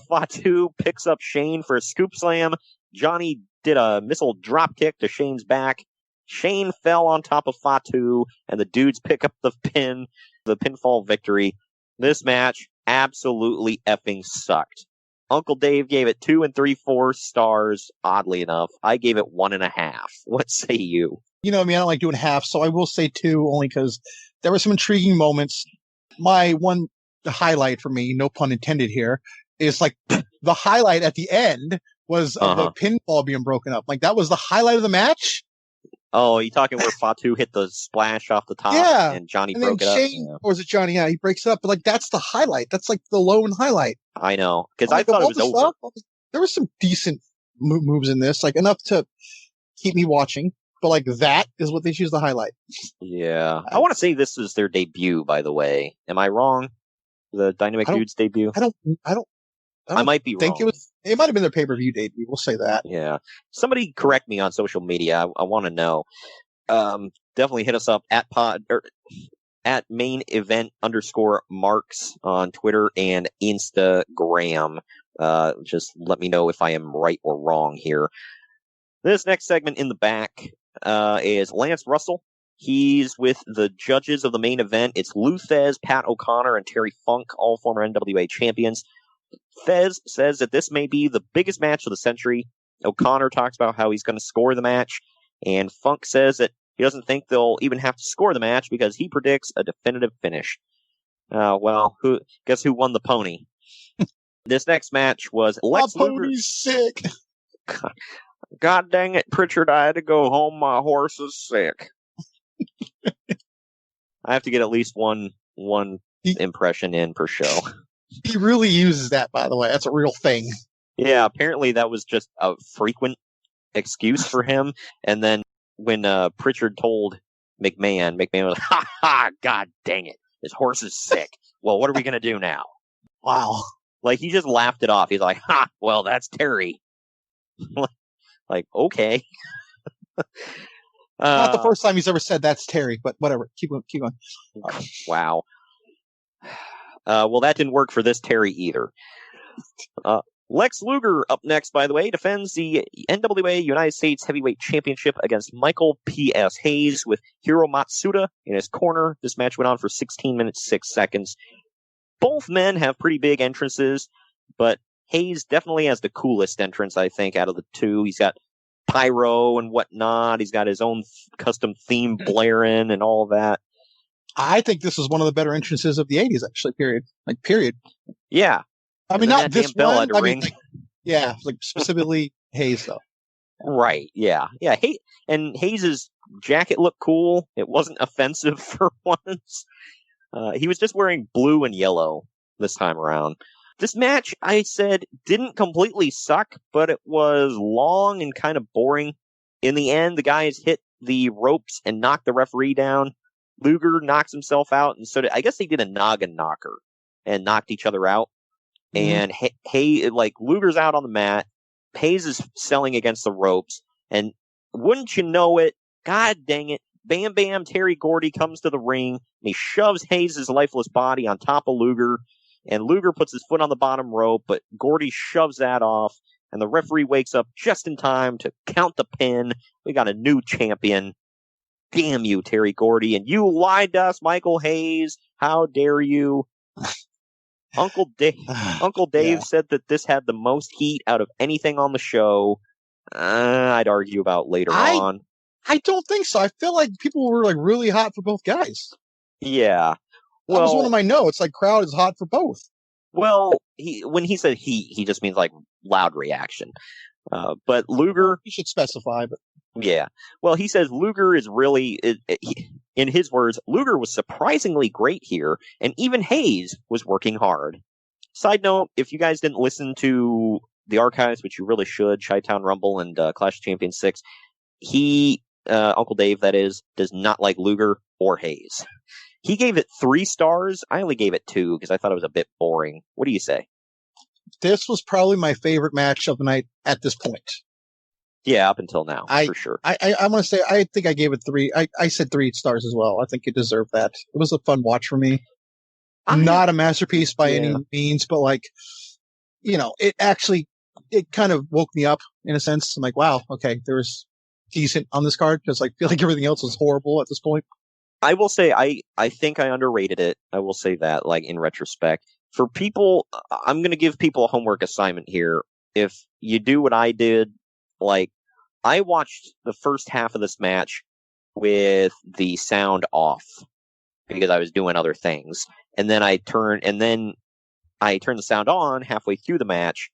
Fatu picks up Shane for a scoop slam. Johnny did a missile drop kick to Shane's back. Shane fell on top of Fatu, and the dudes pick up the pinfall victory. This match absolutely effing sucked. Uncle Dave gave it 2 3/4 stars, oddly enough. I gave it 1.5. What say you? You know, I don't like doing half, so I will say 2, only because there were some intriguing moments. My one highlight for me, no pun intended here, is like the highlight at the end was the pinfall being broken up. Like, that was the highlight of the match. Oh, you talking where Fatu hit the splash off the top and Johnny broke it up? Or was it Johnny? Yeah, he breaks it up. But like, that's the highlight. That's like the lone highlight. I know, because I thought it was over. There were some decent moves in this, like enough to keep me watching. But like, that is what they choose to highlight. Yeah. I want to say this is their debut, by the way. Am I wrong? The Dynamic Dudes debut? I might be wrong. It might have been their pay-per-view debut. We'll say that. Yeah. Somebody correct me on social media. I want to know. Definitely hit us up at main event _marks on Twitter and Instagram. Just let me know if I am right or wrong here. This next segment in the back is Lance Russell. He's with the judges of the main event. It's Lou Thesz, Pat O'Connor, and Terry Funk, all former NWA champions. Thesz says that this may be the biggest match of the century. O'Connor talks about how he's going to score the match. And Funk says that he doesn't think they'll even have to score the match because he predicts a definitive finish. Guess who won the pony? This next match was Lex Luger. My pony's sick. God dang it, Pritchard, I had to go home. My horse is sick. I have to get at least one impression in per show. He really uses that, by the way. That's a real thing. Yeah, apparently that was just a frequent excuse for him. And then when Pritchard told McMahon was like, ha ha, God dang it, his horse is sick. Well, what are we going to do now? Wow. Like, he just laughed it off. He's like, ha, well, that's Terry. Like, okay. Not the first time he's ever said that's Terry, but whatever. Keep going. Wow. Well, that didn't work for this Terry either. Lex Luger up next, by the way, defends the NWA United States Heavyweight Championship against Michael P.S. Hayes with Hiro Matsuda in his corner. This match went on for 16 minutes, 6 seconds. Both men have pretty big entrances, but Hayes definitely has the coolest entrance, I think, out of the two. He's got pyro and whatnot. He's got his own custom theme blaring and all of that. I think this is one of the better entrances of the 80s, actually, period. Yeah. I mean, not this one. I mean, yeah, like specifically Hayes, though. Right, yeah. Yeah, and Hayes' jacket looked cool. It wasn't offensive for once. He was just wearing blue and yellow this time around. This match, I said, didn't completely suck, but it was long and kind of boring. In the end, the guys hit the ropes and knocked the referee down. Luger knocks himself out, and so I guess they did a noggin knocker and knocked each other out. And Luger's out on the mat. Hayes is selling against the ropes. And wouldn't you know it, God dang it, Bam Bam Terry Gordy comes to the ring, and he shoves Hayes' lifeless body on top of Luger. And Luger puts his foot on the bottom rope, but Gordy shoves that off. And the referee wakes up just in time to count the pin. We got a new champion. Damn you, Terry Gordy. And you lied to us, Michael Hayes. How dare you? Uncle Dave said that this had the most heat out of anything on the show. I'd argue about later on. I don't think so. I feel like people were like really hot for both guys. Yeah. Well, that was one of my notes. Like, crowd is hot for both. Well, when he said heat, he just means like loud reaction. But Luger, you should specify. But yeah. Well, he says Luger is really, in his words, Luger was surprisingly great here, and even Hayes was working hard. Side note, if you guys didn't listen to the archives, which you really should, Chi-Town Rumble and Clash of Champions 6, Uncle Dave, that is, does not like Luger or Hayes. He gave it 3 stars. I only gave it 2 because I thought it was a bit boring. What do you say? This was probably my favorite match of the night at this point. Yeah, up until now, for sure. I want to say, I think I gave it 3. I said 3 stars as well. I think it deserved that. It was a fun watch for me. Not a masterpiece by any means, but like, it kind of woke me up in a sense. I'm like, wow, okay, there was decent on this card because I feel like everything else was horrible at this point. I will say, I think I underrated it. I will say that, like, in retrospect. For people, I'm going to give people a homework assignment here. If you do what I did, like, I watched the first half of this match with the sound off because I was doing other things. And then I turned the sound on halfway through the match,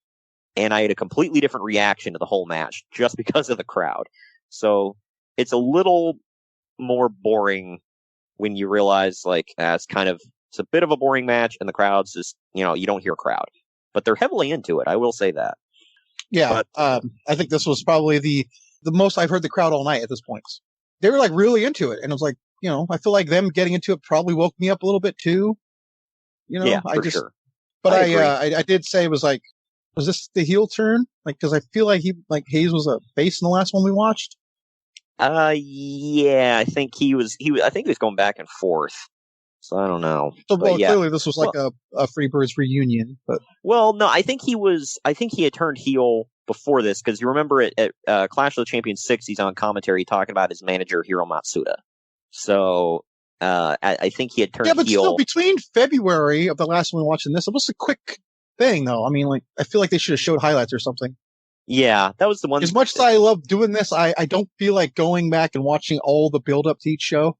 and I had a completely different reaction to the whole match just because of the crowd. So it's a little more boring when you realize, like, it's a bit of a boring match, and the crowd's just, you don't hear a crowd. But they're heavily into it, I will say that. Yeah, but, I think this was probably the most I've heard the crowd all night at this point. They were, like, really into it, and it was like, I feel like them getting into it probably woke me up a little bit, too. Yeah, sure. But I did say it was like, was this the heel turn? Like, because I feel like Hayes was a face in the last one we watched. Yeah, I think he was. I think he was going back and forth. So I don't know. So clearly this was like a Freebirds reunion. But no, I think he had turned heel before this because you remember at Clash of the Champions 6, he's on commentary talking about his manager Hiro Matsuda. So I think he had turned heel. Yeah, but still, between February of the last one watching this, it was a quick thing, though. I mean, like, I feel like they should have showed highlights or something. Yeah, that was the one. As much as I love doing this, I don't feel like going back and watching all the build up to each show.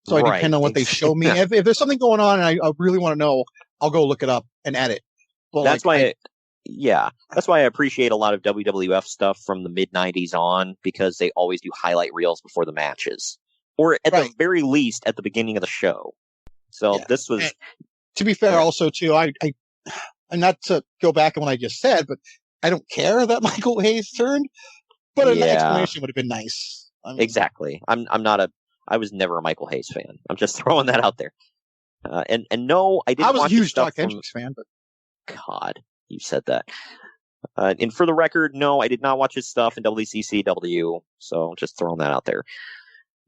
So I depend on what they show me. If there's something going on and I really want to know, I'll go look it up and edit. But that's why I appreciate a lot of WWF stuff from the mid 90s on, because they always do highlight reels before the matches, or at the very least at the beginning of the show. So this was, and to be fair, also too, I'm not to go back on what I just said, but I don't care that Michael Hayes turned, but an explanation would have been nice. I mean, exactly. I was never a Michael Hayes fan. I'm just throwing that out there. And no, I didn't. I was watch a huge Doc Hendricks fan, but God, you said that. And for the record, no, I did not watch his stuff in WCCW. So just throwing that out there.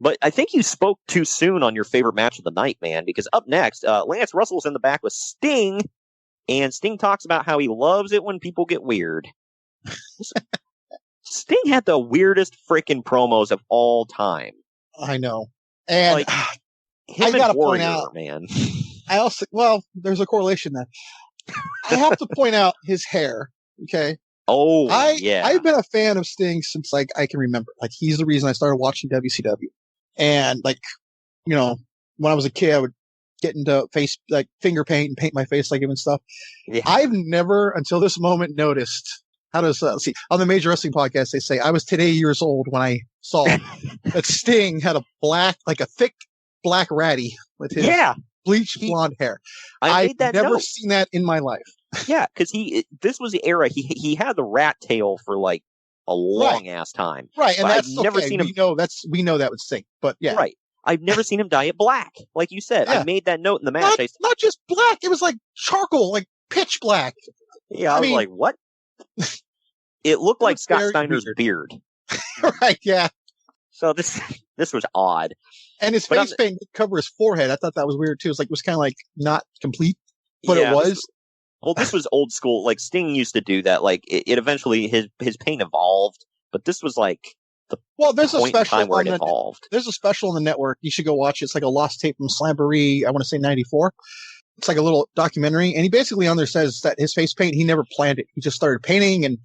But I think you spoke too soon on your favorite match of the night, man, because up next, Lance Russell's in the back with Sting And Sting talks about how he loves it when people get weird. Sting had the weirdest freaking promos of all time. I know. And like, I gotta point out, man. There's a correlation there. I have to point out his hair. Okay. Oh, yeah. I've been a fan of Sting since I can remember. Like, he's the reason I started watching WCW. And when I was a kid, I would get into finger paint and paint my face like him and stuff. Yeah. I've never until this moment noticed. How does see on the Major Wrestling Podcast they say I was today years old when I saw that Sting had a thick black ratty with his bleached blonde hair. I've never seen that in my life. Yeah, because this was the era he had the rat tail for like a long ass time. Right, and I've never seen him. We know that would Sting, but yeah, right. I've never seen him dye it black, like you said. Yeah. I made that note in the match. Not just black; it was like charcoal, like pitch black. Yeah, I was like, what? It looked like Scott Steiner's beard. Right, yeah. So this was odd. And his face paint would cover his forehead. I thought that was weird too. It was kind of like not complete, but it was. This was old school. Like Sting used to do that. Like it eventually his paint evolved, but this was like there's a special where it evolved. There's a special on the network. You should go watch it. It's like a lost tape from Slamboree. I want to say 94. It's like a little documentary, and he basically on there says that his face paint, he never planned it. He just started painting, and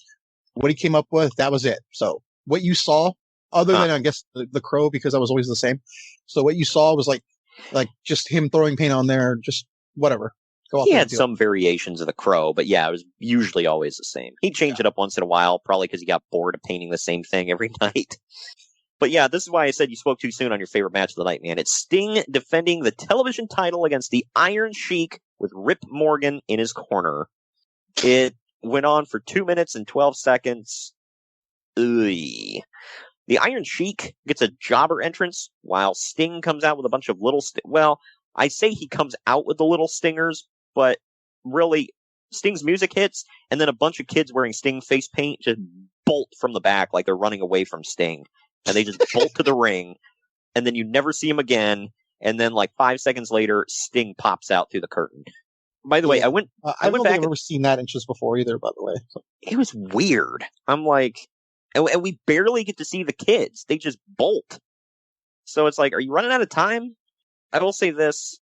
what he came up with, that was it. So what you saw, other than I guess the crow, because I was always the same. So what you saw was like just him throwing paint on there, just whatever. He had some variations of the crow, but yeah, it was usually always the same. He'd change it up once in a while, probably because he got bored of painting the same thing every night. But yeah, this is why I said you spoke too soon on your favorite match of the night, man. It's Sting defending the television title against the Iron Sheik with Rip Morgan in his corner. It went on for 2 minutes and 12 seconds. The Iron Sheik gets a jobber entrance while Sting comes out with a bunch of little... I say he comes out with the little stingers, but really, Sting's music hits, and then a bunch of kids wearing Sting face paint just bolt from the back like they're running away from Sting. And they just bolt to the ring, and then you never see him again, and then 5 seconds later, Sting pops out through the curtain. By the way, I went back. I've never seen that entrance before either, by the way. So. It was weird. I'm like, and we barely get to see the kids. They just bolt. So it's like, are you running out of time? I will say this.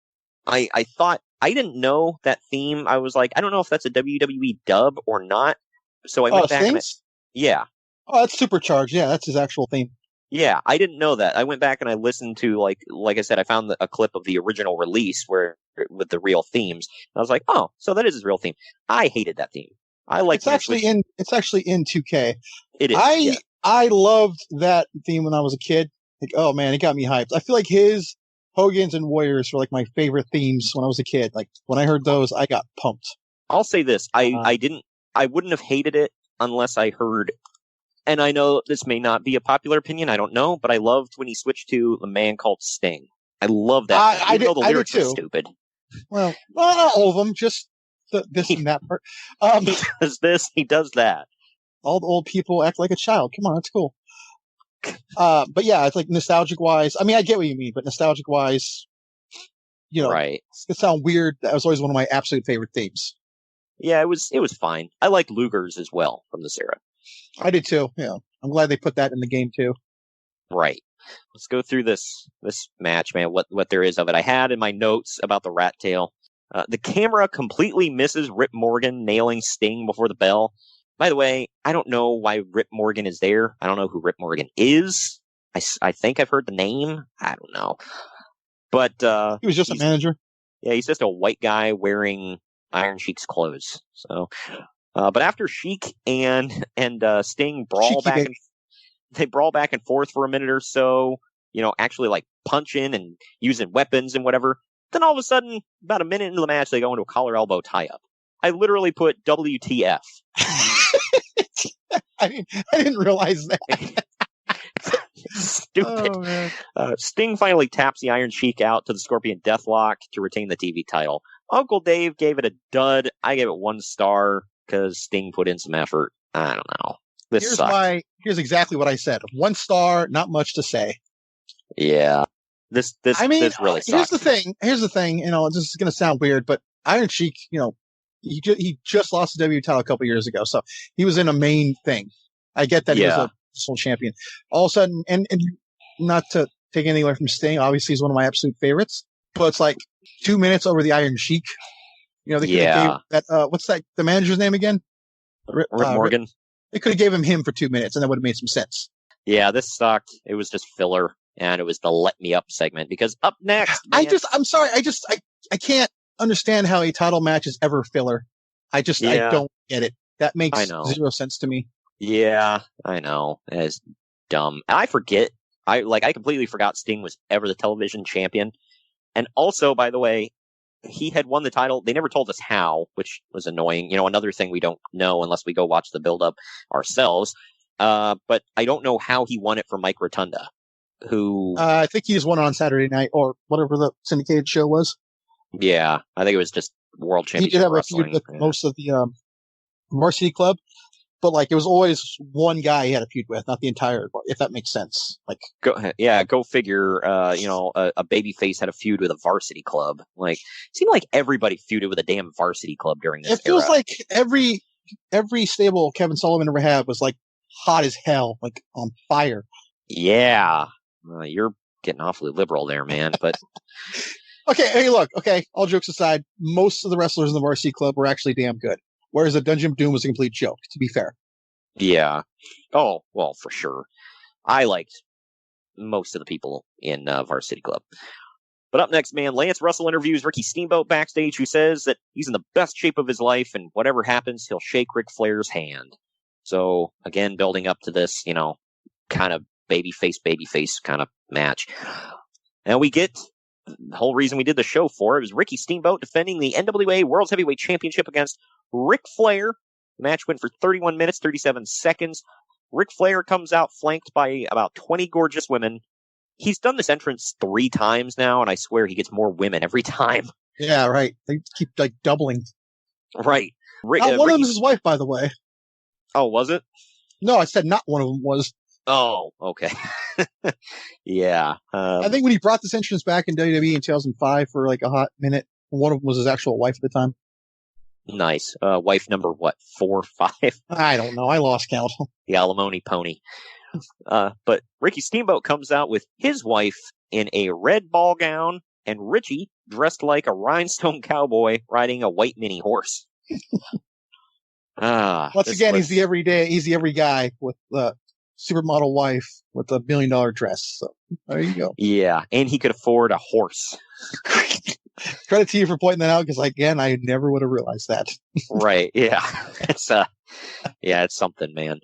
I thought, I didn't know that theme. I was like, I don't know if that's a WWE dub or not. So I went back and yeah. Oh, that's Supercharged. Yeah, that's his actual theme. Yeah, I didn't know that. I went back and I listened to, like I said, I found a clip of the original release with the real themes. And I was like, oh, so that is his real theme. I hated that theme. It's actually in 2K. It is. I loved that theme when I was a kid. Like, oh man, it got me hyped. I feel like his Hogan's and Warriors were my favorite themes when I was a kid. Like when I heard those, I got pumped. I'll say this: I wouldn't have hated it unless I heard. And I know this may not be a popular opinion. I don't know, but I loved when he switched to The Man Called Sting. I love that. I know the lyrics are stupid. Well, not all of them. Just this and that part. He does this. He does that. All the old people act like a child. Come on, that's cool. But yeah, it's like nostalgic wise. I mean, I get what you mean, but nostalgic wise, right? It sounds weird. That was always one of my absolute favorite themes. Yeah, it was fine. I like Luger's as well from this era. I did too. Yeah, I'm glad they put that in the game too. Right. Let's go through this match, man. What there is of it. I had in my notes about the rat tail. The camera completely misses Rip Morgan nailing Sting before the bell. By the way, I don't know why Rip Morgan is there. I don't know who Rip Morgan is. I think I've heard the name. I don't know. But he was just a manager. Yeah, he's just a white guy wearing Iron Sheik's clothes. So, but after Sheik and Sting brawl back and forth for a minute or so, actually punching and using weapons and whatever. Then all of a sudden, about a minute into the match, they go into a collar elbow tie up. I literally put WTF. I didn't realize that. Stupid. Oh, man. Sting finally taps the Iron Sheik out to the Scorpion Deathlock to retain the TV title. Uncle Dave gave it a dud. I gave it 1 star because Sting put in some effort. I don't know. Here's exactly what I said. 1 star, not much to say. Yeah. This really sucks. Here's the thing. This is going to sound weird, but Iron Sheik, he just lost the WWE title a couple years ago, so he was in a main thing. I get that he was a sole champion. All of a sudden, and not to take anything away from Sting, obviously he's one of my absolute favorites, but it's like 2 minutes over the Iron Sheik. You know, they could have gave that, what's that, the manager's name again? Rick Morgan. They could have gave him for 2 minutes, and that would have made some sense. Yeah, this sucked. It was just filler, and it was the let me up segment, because up next, man, I'm sorry, I can't understand how a title match is ever filler. I don't get it. That makes zero sense to me. Yeah, I know. It's dumb. And I forget. I completely forgot Sting was ever the television champion. And also, by the way, he had won the title. They never told us how, which was annoying. You know, another thing we don't know unless we go watch the build-up ourselves. But I don't know how he won it from Mike Rotunda, who... I think he just won on Saturday night, or whatever the syndicated show was. Yeah, I think it was just World Championship He did have Wrestling. a feud with most of the Varsity Club, but like it was always one guy he had a feud with, not the entire, if that makes sense. Like, go figure. A babyface had a feud with a Varsity Club. Like, it seemed like everybody feuded with a damn Varsity Club during this. It feels like every stable Kevin Sullivan ever had was like hot as hell, like on fire. Yeah, you're getting awfully liberal there, man. But okay, hey, look. Okay, all jokes aside, most of the wrestlers in the Varsity Club were actually damn good. Whereas the Dungeon of Doom was a complete joke, to be fair. Yeah. Oh, well, for sure. I liked most of the people in Varsity Club. But up next, man, Lance Russell interviews Ricky Steamboat backstage, who says that he's in the best shape of his life, and whatever happens, he'll shake Ric Flair's hand. So, again, building up to this, kind of babyface kind of match. And we get... The whole reason we did the show for it was Ricky Steamboat defending the NWA World's Heavyweight Championship against Ric Flair. The match went for 31 minutes, 37 seconds. Ric Flair comes out flanked by about 20 gorgeous women. He's done this entrance 3 times now, and I swear he gets more women every time. Yeah, right. They keep, doubling. Right. Not one of them is his wife, by the way. Oh, was it? No, I said not one of them was. Oh, okay. Yeah. I think when he brought this entrance back in WWE in 2005 for like a hot minute, one of them was his actual wife at the time. Nice. Wife number, 4, 5? I don't know. I lost count. The alimony pony. But Ricky Steamboat comes out with his wife in a red ball gown, and Richie dressed like a rhinestone cowboy riding a white mini horse. Once again, he's the every guy with the supermodel wife with a $1 million dress. So there you go. Yeah, and he could afford a horse. Credit to you for pointing that out, because again, I never would have realized that. Right? Yeah, it's something, man.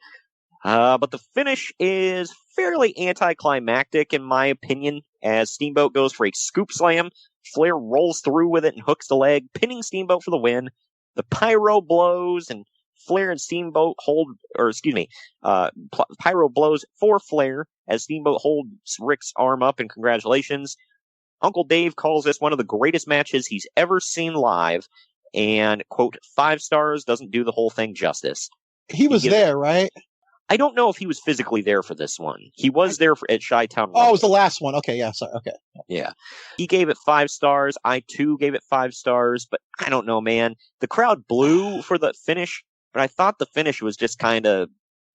But the finish is fairly anticlimactic, in my opinion, as Steamboat goes for a scoop slam. Flair rolls through with it and hooks the leg, pinning Steamboat for the win. The pyro blows, and Flair and Steamboat pyro blows for Flair as Steamboat holds Rick's arm up in congratulations. Uncle Dave calls this one of the greatest matches he's ever seen live, and, quote, 5 stars doesn't do the whole thing justice. He was there, right? I don't know if he was physically there for this one. He was there at Chi-Town Rumble. Oh, it was the last one. Okay, yeah, sorry. Okay. Yeah. He gave it 5 stars. I, too, gave it 5 stars, but I don't know, man. The crowd blew for the finish, but I thought the finish was just kind of,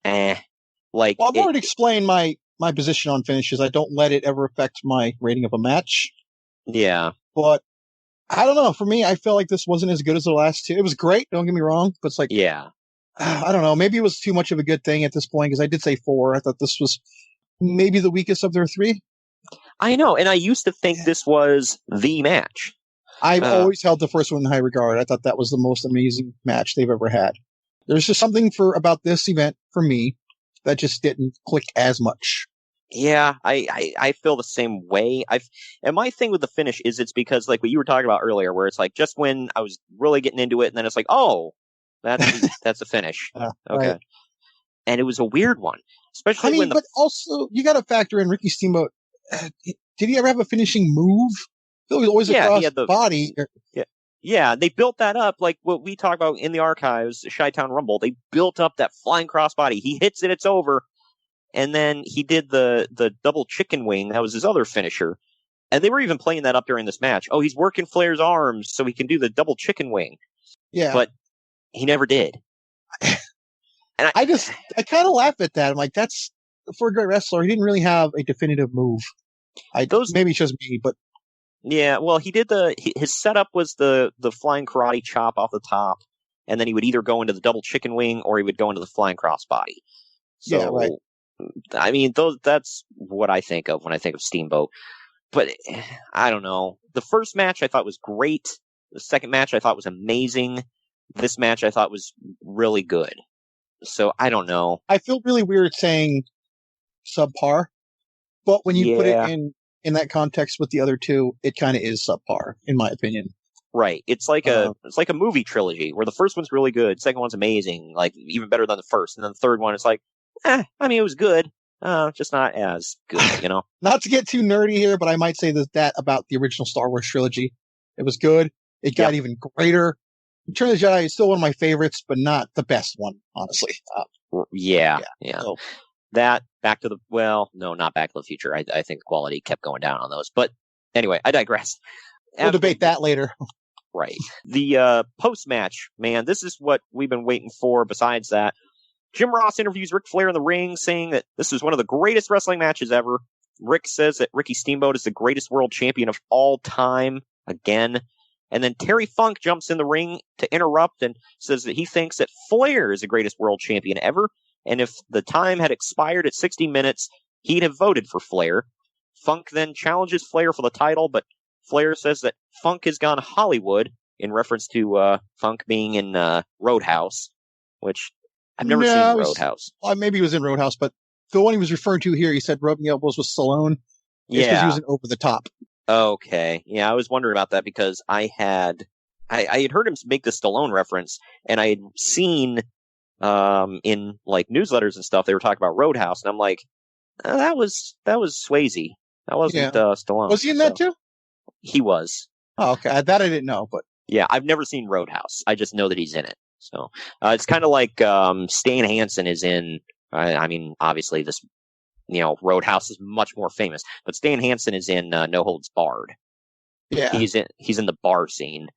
Like, well, I've already explained my position on finishes. I don't let it ever affect my rating of a match. Yeah. But I don't know. For me, I felt like this wasn't as good as the last 2. It was great. Don't get me wrong. But it's like, yeah. I don't know. Maybe it was too much of a good thing at this point, because I did say 4. I thought this was maybe the weakest of their 3. I know. And I used to think this was the match. I've always held the first one in high regard. I thought that was the most amazing match they've ever had. There's just something about this event for me that just didn't click as much. Yeah, I feel the same way. And my thing with the finish is it's because, like what you were talking about earlier, where it's like just when I was really getting into it, and then it's like, oh, that's the finich. Okay. Right. And it was a weird one, especially but also you got to factor in Ricky Steamboat. Did he ever have a finishing move? It was always across the body. Yeah, they built that up like what we talked about in the archives, Chi-Town Rumble. They built up that flying crossbody. He hits it, it's over. And then he did the double chicken wing. That was his other finisher. And they were even playing that up during this match. Oh, he's working Flair's arms so he can do the double chicken wing. Yeah. But he never did. And I kind of laugh at that. I'm like, that's for a great wrestler. He didn't really have a definitive move. Maybe it's just me, but yeah. Well, he did his setup was the flying karate chop off the top, and then he would either go into the double chicken wing or he would go into the flying crossbody. So, yeah, right. I mean, that's what I think of when I think of Steamboat. But I don't know. The first match I thought was great. The second match I thought was amazing. This match I thought was really good. So I don't know. I feel really weird saying subpar, but when you put it in that context with the other two, it kind of is subpar, in my opinion. Right. It's like a movie trilogy where the first one's really good, second one's amazing, like even better than the first, and then the third one it's like, I mean, it was good, just not as good, you know. Not to get too nerdy here, but I might say that about the original Star Wars trilogy. It was good. It got even greater. Return of the Jedi is still one of my favorites, but not the best one, honestly. Yeah. So, that Back to the not Back to the Future. I think the quality kept going down on those. But anyway, I digress. We'll debate that later. Right. The post-match, man, this is what we've been waiting for. Besides that, Jim Ross interviews Ric Flair in the ring, saying that this is one of the greatest wrestling matches ever. Rick says that Ricky Steamboat is the greatest world champion of all time, again. And then Terry Funk jumps in the ring to interrupt and says that he thinks that Flair is the greatest world champion ever. And if the time had expired at 60 minutes, he'd have voted for Flair. Funk then challenges Flair for the title, but Flair says that Funk has gone Hollywood, in reference to Funk being in Roadhouse, which I've never seen Roadhouse. Well, maybe he was in Roadhouse, but the one he was referring to here, he said rubbing elbows with Stallone. Yeah. Because he was over the top. Okay. Yeah, I was wondering about that because I had heard him make the Stallone reference, and I had seen in like newsletters and stuff they were talking about Roadhouse, and I'm like, that was Swayze. That wasn't Stallone. Was he in that too? He was. Oh, okay. That I didn't know, but yeah, I've never seen Roadhouse. I just know that he's in it. So it's kind of like Stan Hansen is in. I mean, obviously this. Roadhouse is much more famous, but Stan Hansen is in No Holds Barred. Yeah, he's in the bar scene.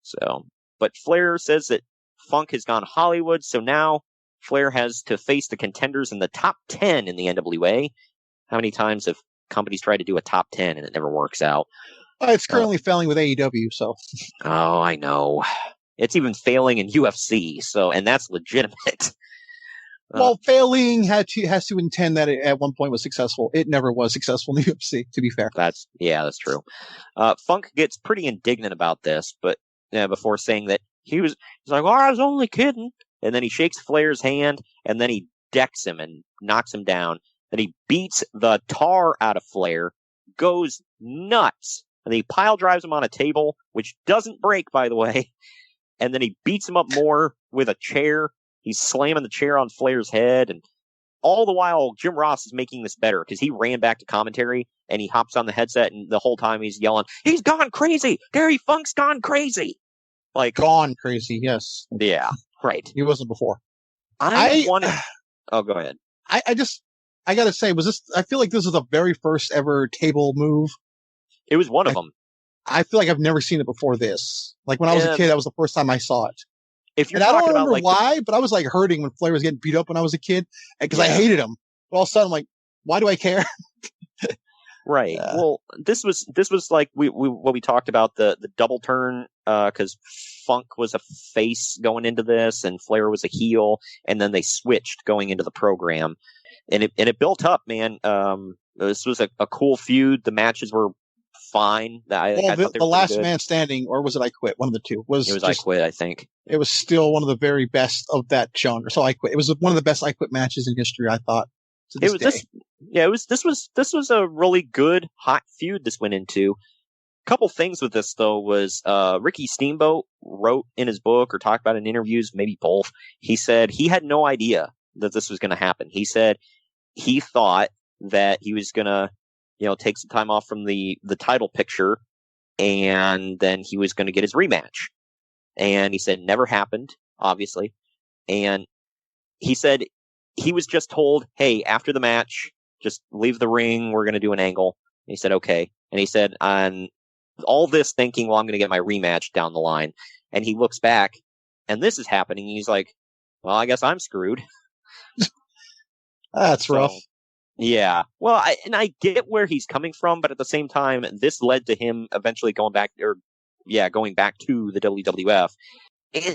So, but Flair says that Funk has gone Hollywood, so now Flair has to face the contenders in the top 10 in the NWA. How many times have companies tried to do a top 10 and it never works out? It's currently failing with AEW, so. Oh, I know. It's even failing in UFC, and that's legitimate. Well, failing has to intend that it at one point was successful. It never was successful in the UFC, to be fair. That's true. Funk gets pretty indignant about this, but before saying that he's like, "Oh, I was only kidding," and then he shakes Flair's hand, and then he decks him and knocks him down. Then he beats the tar out of Flair, goes nuts, and he pile drives him on a table, which doesn't break, by the way. And then he beats him up more with a chair. He's slamming the chair on Flair's head, and all the while Jim Ross is making this better because he ran back to commentary and he hops on the headset, and the whole time he's yelling, "He's gone crazy! Terry Funk's gone crazy!" Like gone crazy, yes. Yeah, right. He wasn't before. I wanted. Oh, go ahead. I gotta say, I feel like this was the very first ever table move. It was one of them. I feel like I've never seen it before this. Like when I was a kid, that was the first time I saw it. If you're and I don't talking remember about like why, but I was like hurting when Flair was getting beat up when I was a kid because I hated him. But all of a sudden, I'm like, why do I care? Right. Well, this was like what we talked about the double turn because Funk was a face going into this and Flair was a heel, and then they switched going into the program, and it built up, man. This was a cool feud. The matches were fine. I thought they were the last good. Man standing, or was it I Quit? One of the two. It was I Quit, I think. It was still one of the very best of that genre. So I Quit. It was one of the best I Quit matches in history, I thought. This was a really good hot feud this went into. A couple things with this though was Ricky Steamboat wrote in his book or talked about in interviews, maybe both. He said he had no idea that this was going to happen. He said he thought that he was going to take some time off from the title picture, and then he was going to get his rematch. And he said never happened, obviously. And he said he was just told, hey, after the match, just leave the ring. We're going to do an angle. And he said, okay. And he said, on all this thinking, well, I'm going to get my rematch down the line. and he looks back, and this is happening. He's like, well, I guess I'm screwed. That's rough. Yeah. Well, I get where he's coming from, but at the same time, this led to him eventually going back to the WWF.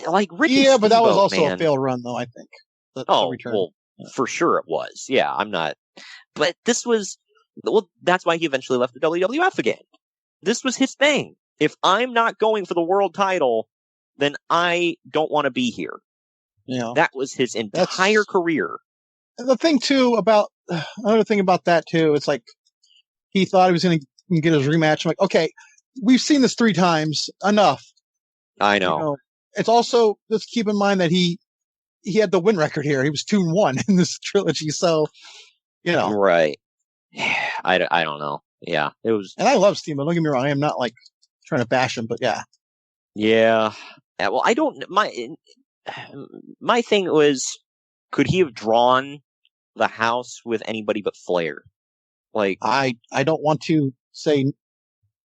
Like Rick and but that was Steamboat, also man. a failed run, though, I think. Well, for sure it was. Yeah, I'm not. But this was, that's why he eventually left the WWF again. This was his thing. If I'm not going for the world title, then I don't want to be here. Yeah. That was his entire career. The thing too another thing about that too, it's like he thought he was going to get his rematch. I'm like, okay, we've seen this 3 times. Enough. I know. It's also, let's keep in mind that he had the win record here. He was 2-1 in this trilogy. So, Right. I don't know. Yeah, it was. And I love Steamboat. Don't get me wrong. I am not like trying to bash him, but yeah. Yeah. Well, I don't. My thing was, could he have drawn the house with anybody but Flair? Like, I don't want to say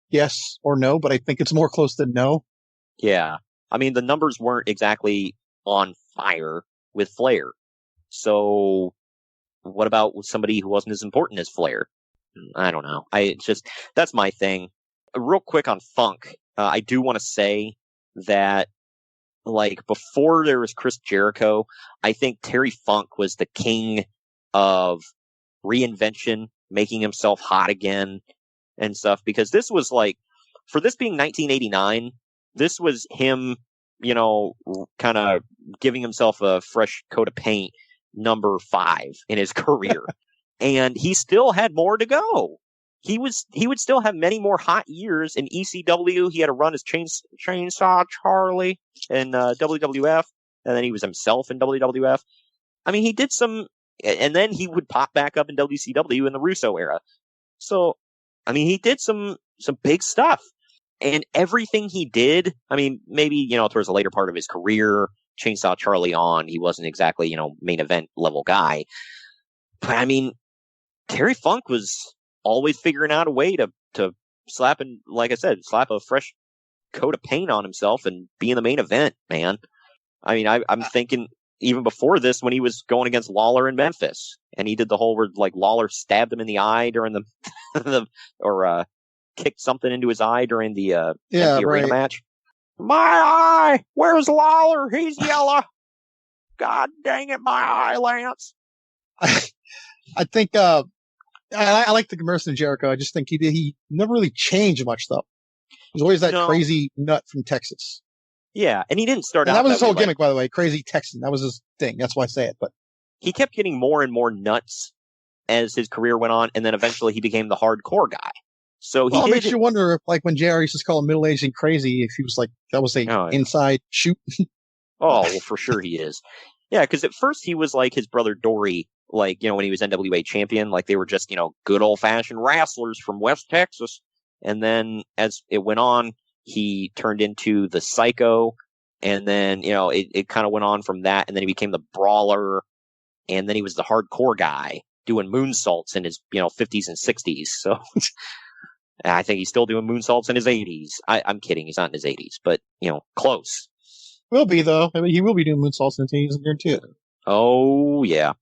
yes or no, but I think it's more close than no. Yeah. I mean, the numbers weren't exactly on fire with Flair. So what about somebody who wasn't as important as Flair? I don't know. That's my thing. Real quick on Funk. I do want to say that, like, before there was Chris Jericho, I think Terry Funk was the king of reinvention, making himself hot again and stuff, because this was like, for this being 1989, this was him, kind of giving himself a fresh coat of paint, number 5 in his career. And he still had more to go. He would still have many more hot years in ECW. He had a run as Chainsaw Charlie in WWF, and then he was himself in WWF. I mean, he did some, and then he would pop back up in WCW in the Russo era. So, I mean, he did some big stuff. And everything he did, I mean, maybe, towards the later part of his career, Chainsaw Charlie on, he wasn't exactly, main event level guy. But I mean, Terry Funk was always figuring out a way to slap a fresh coat of paint on himself and be in the main event, man. I mean, I'm thinking even before this, when he was going against Lawler in Memphis, and he did the whole where, like, Lawler stabbed him in the eye during or kicked something into his eye during the arena match. My eye! Where's Lawler? He's yellow. God dang it, my eye, Lance. I think, I like the comparison to Jericho. I just think he never really changed much, though. He was always that crazy nut from Texas. Yeah, and he didn't start out. That was his whole gimmick, by the way. Crazy Texan. That was his thing. That's why I say it. But he kept getting more and more nuts as his career went on, and then eventually he became the hardcore guy. So it makes you wonder if, like, when JR used to call him middle-aged and crazy, if he was like, that was inside shoot. Oh, well, for sure he is. Yeah, because at first he was like his brother Dory, like, when he was NWA champion, like they were just, good old-fashioned wrestlers from West Texas. And then as it went on, he turned into the Psycho, and then, it kind of went on from that, and then he became the Brawler, and then he was the hardcore guy doing moonsaults in his, 50s and 60s. So I think he's still doing moonsaults in his 80s. I'm kidding. He's not in his 80s, but, close. Will be, though. I mean, he will be doing moonsaults in his 80s, I guarantee it. Oh, yeah.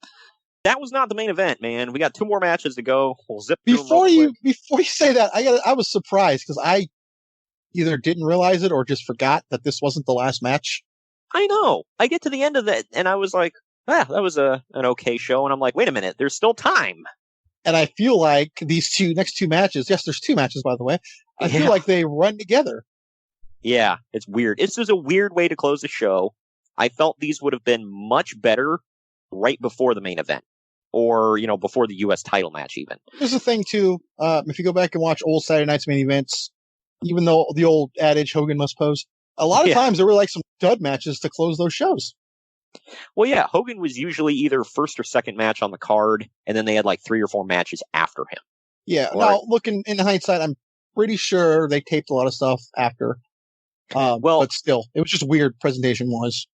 That was not the main event, man. We got 2 more matches to go. We'll zip through them before you say that, I was surprised because I either didn't realize it or just forgot that this wasn't the last match. I know. I get to the end of that, and I was like, that was an okay show. And I'm like, wait a minute, there's still time. And I feel like these next two matches, yes, there's 2 matches, by the way. I feel like they run together. Yeah, it's weird. It's just a weird way to close the show. I felt these would have been much better right before the main event. Or, before the U.S. title match even. There's a thing, too. If you go back and watch old Saturday Night's main events, even though the old adage, Hogan must pose, a lot of times there were like some stud matches to close those shows. Well, yeah, Hogan was usually either first or second match on the card, and then they had like 3 or 4 matches after him. Yeah, now, looking in hindsight, I'm pretty sure they taped a lot of stuff after. But still, it was just weird presentation-wise.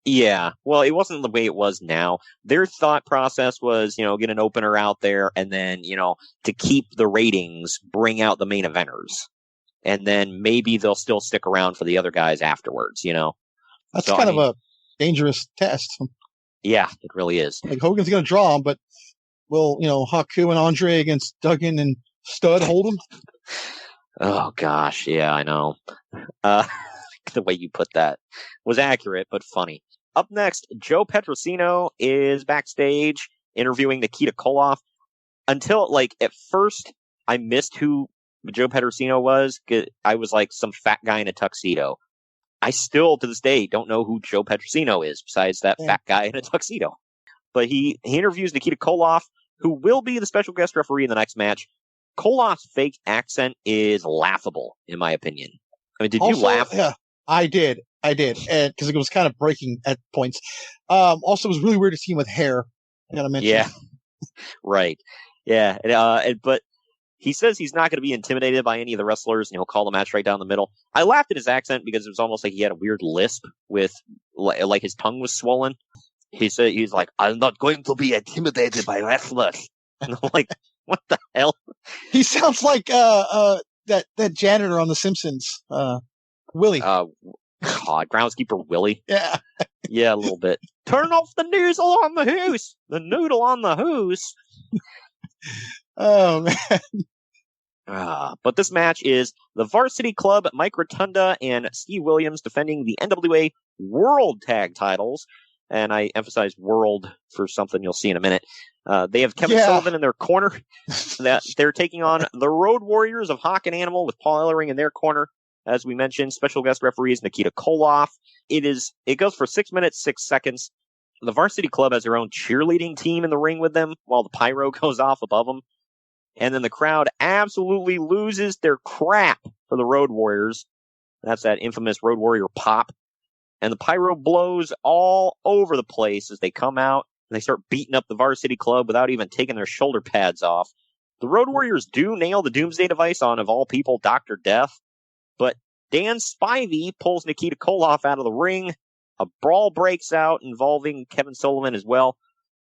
Yeah, well, it wasn't the way it was now. Their thought process was, get an opener out there, and then, to keep the ratings, bring out the main eventers. and then maybe they'll still stick around for the other guys afterwards, That's kind of a dangerous test. Yeah, it really is. Like Hogan's going to draw him, but will, Haku and Andre against Duggan and Stud hold him? Oh, gosh. Yeah, I know. The way you put that was accurate, but funny. Up next, Joe Petrosino is backstage interviewing Nikita Koloff. Until, at first, I missed who Joe Petrosino was. I was like some fat guy in a tuxedo. I still, to this day, don't know who Joe Petrosino is, besides that fat guy in a tuxedo. But he interviews Nikita Koloff, who will be the special guest referee in the next match. Koloff's fake accent is laughable, in my opinion. I mean, did you laugh? Yeah, I did. And because it was kind of breaking at points. Also, it was really weird to see him with hair. I gotta mention. Yeah, right. Yeah, but he says he's not going to be intimidated by any of the wrestlers, and he'll call the match right down the middle. I laughed at his accent because it was almost like he had a weird lisp with, like his tongue was swollen. He said, he's like, I'm not going to be intimidated by wrestlers. And I'm like, what the hell? He sounds like that janitor on The Simpsons, Willie. God, groundskeeper Willie. Yeah. Yeah, a little bit. Turn off the noodle on the hoose. The noodle on the hoose. Oh, man. But this match is the Varsity Club, Mike Rotunda and Steve Williams defending the NWA World Tag titles. And I emphasize world for something you'll see in a minute. They have Kevin Sullivan in their corner. They're taking on the Road Warriors of Hawk and Animal with Paul Ellering in their corner. As we mentioned, special guest referees Nikita Koloff. It goes for 6 minutes, 6 seconds. The Varsity Club has their own cheerleading team in the ring with them while the pyro goes off above them. And then the crowd absolutely loses their crap for the Road Warriors. That's that infamous Road Warrior pop. And the pyro blows all over the place as they come out and they start beating up the Varsity Club without even taking their shoulder pads off. The Road Warriors do nail the Doomsday device on, of all people, Dr. Death. But Dan Spivey pulls Nikita Koloff out of the ring. A brawl breaks out involving Kevin Sullivan as well.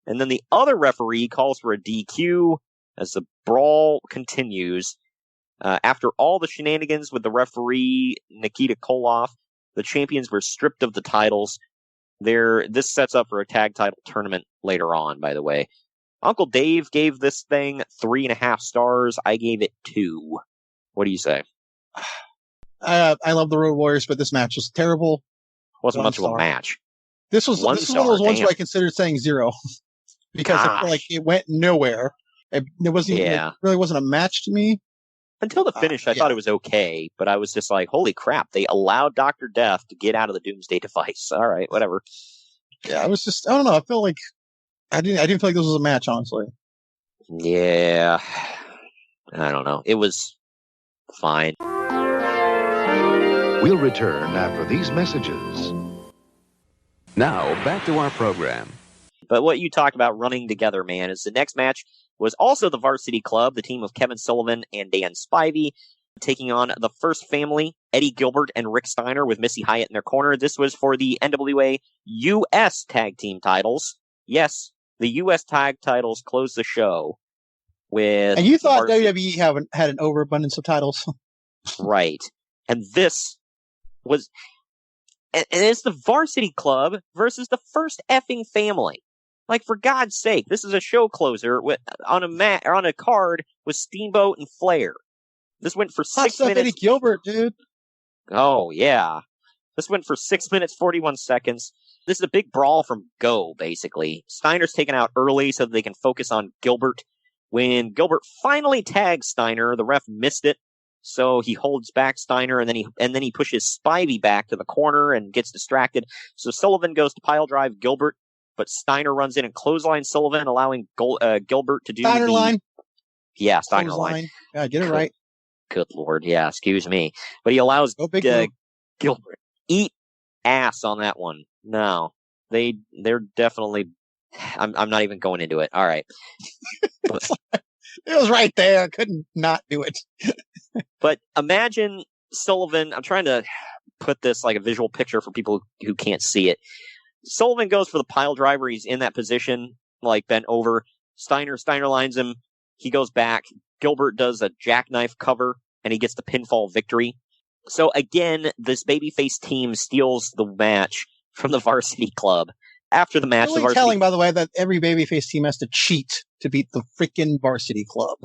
And then the other referee calls for a DQ as the brawl continues. After all the shenanigans with the referee, Nikita Koloff, the champions were stripped of the titles. This sets up for a tag title tournament later on, by the way. Uncle Dave gave this thing 3.5 stars. I gave it 2. What do you say? I love the Road Warriors, but this match was terrible. Wasn't much of a match. This was one of those ones where I considered saying 0 because I feel like it went nowhere. It wasn't it really wasn't a match to me. Until the finish, I thought it was okay, but I was just like, holy crap, they allowed Dr. Death to get out of the Doomsday device. All right, whatever. Yeah, I don't know. I feel like I didn't feel like this was a match, honestly. Yeah. I don't know. It was fine. We'll return after these messages. Now, back to our program. But what you talked about running together, man, is the next match was also the Varsity Club, the team of Kevin Sullivan and Dan Spivey, taking on the First Family, Eddie Gilbert and Rick Steiner with Missy Hyatt in their corner. This was for the NWA U.S. Tag Team titles. Yes, the U.S. Tag titles closed the show with... And you thought WWE had an overabundance of titles. Right. And this was... And it's the Varsity Club versus the First Effing Family. Like, for God's sake, this is a show closer on a card with Steamboat and Flair. This went for 6 minutes. Eddie Gilbert, dude. Oh, yeah. This went for 6 minutes, 41 seconds. This is a big brawl from Go, basically. Steiner's taken out early so that they can focus on Gilbert. When Gilbert finally tags Steiner, the ref missed it. So he holds back Steiner, and then he pushes Spivey back to the corner and gets distracted. So Sullivan goes to pile drive Gilbert, but Steiner runs in and clotheslines Sullivan, allowing Gilbert to do Steiner line. Yeah, Steiner line. Yeah, get it right. Good Lord, yeah, excuse me. But he allows Gilbert eat ass on that one. No, they're definitely. I'm not even going into it. All right. It was right there. I couldn't not do it. But imagine Sullivan. I'm trying to put this like a visual picture for people who can't see it. Sullivan goes for the pile driver. He's in that position, like bent over. Steiner lines him. He goes back. Gilbert does a jackknife cover and he gets the pinfall victory. So again, this babyface team steals the match from the Varsity Club. After the match, really the Varsity... telling, by the way, that every babyface team has to cheat to beat the freaking Varsity Club.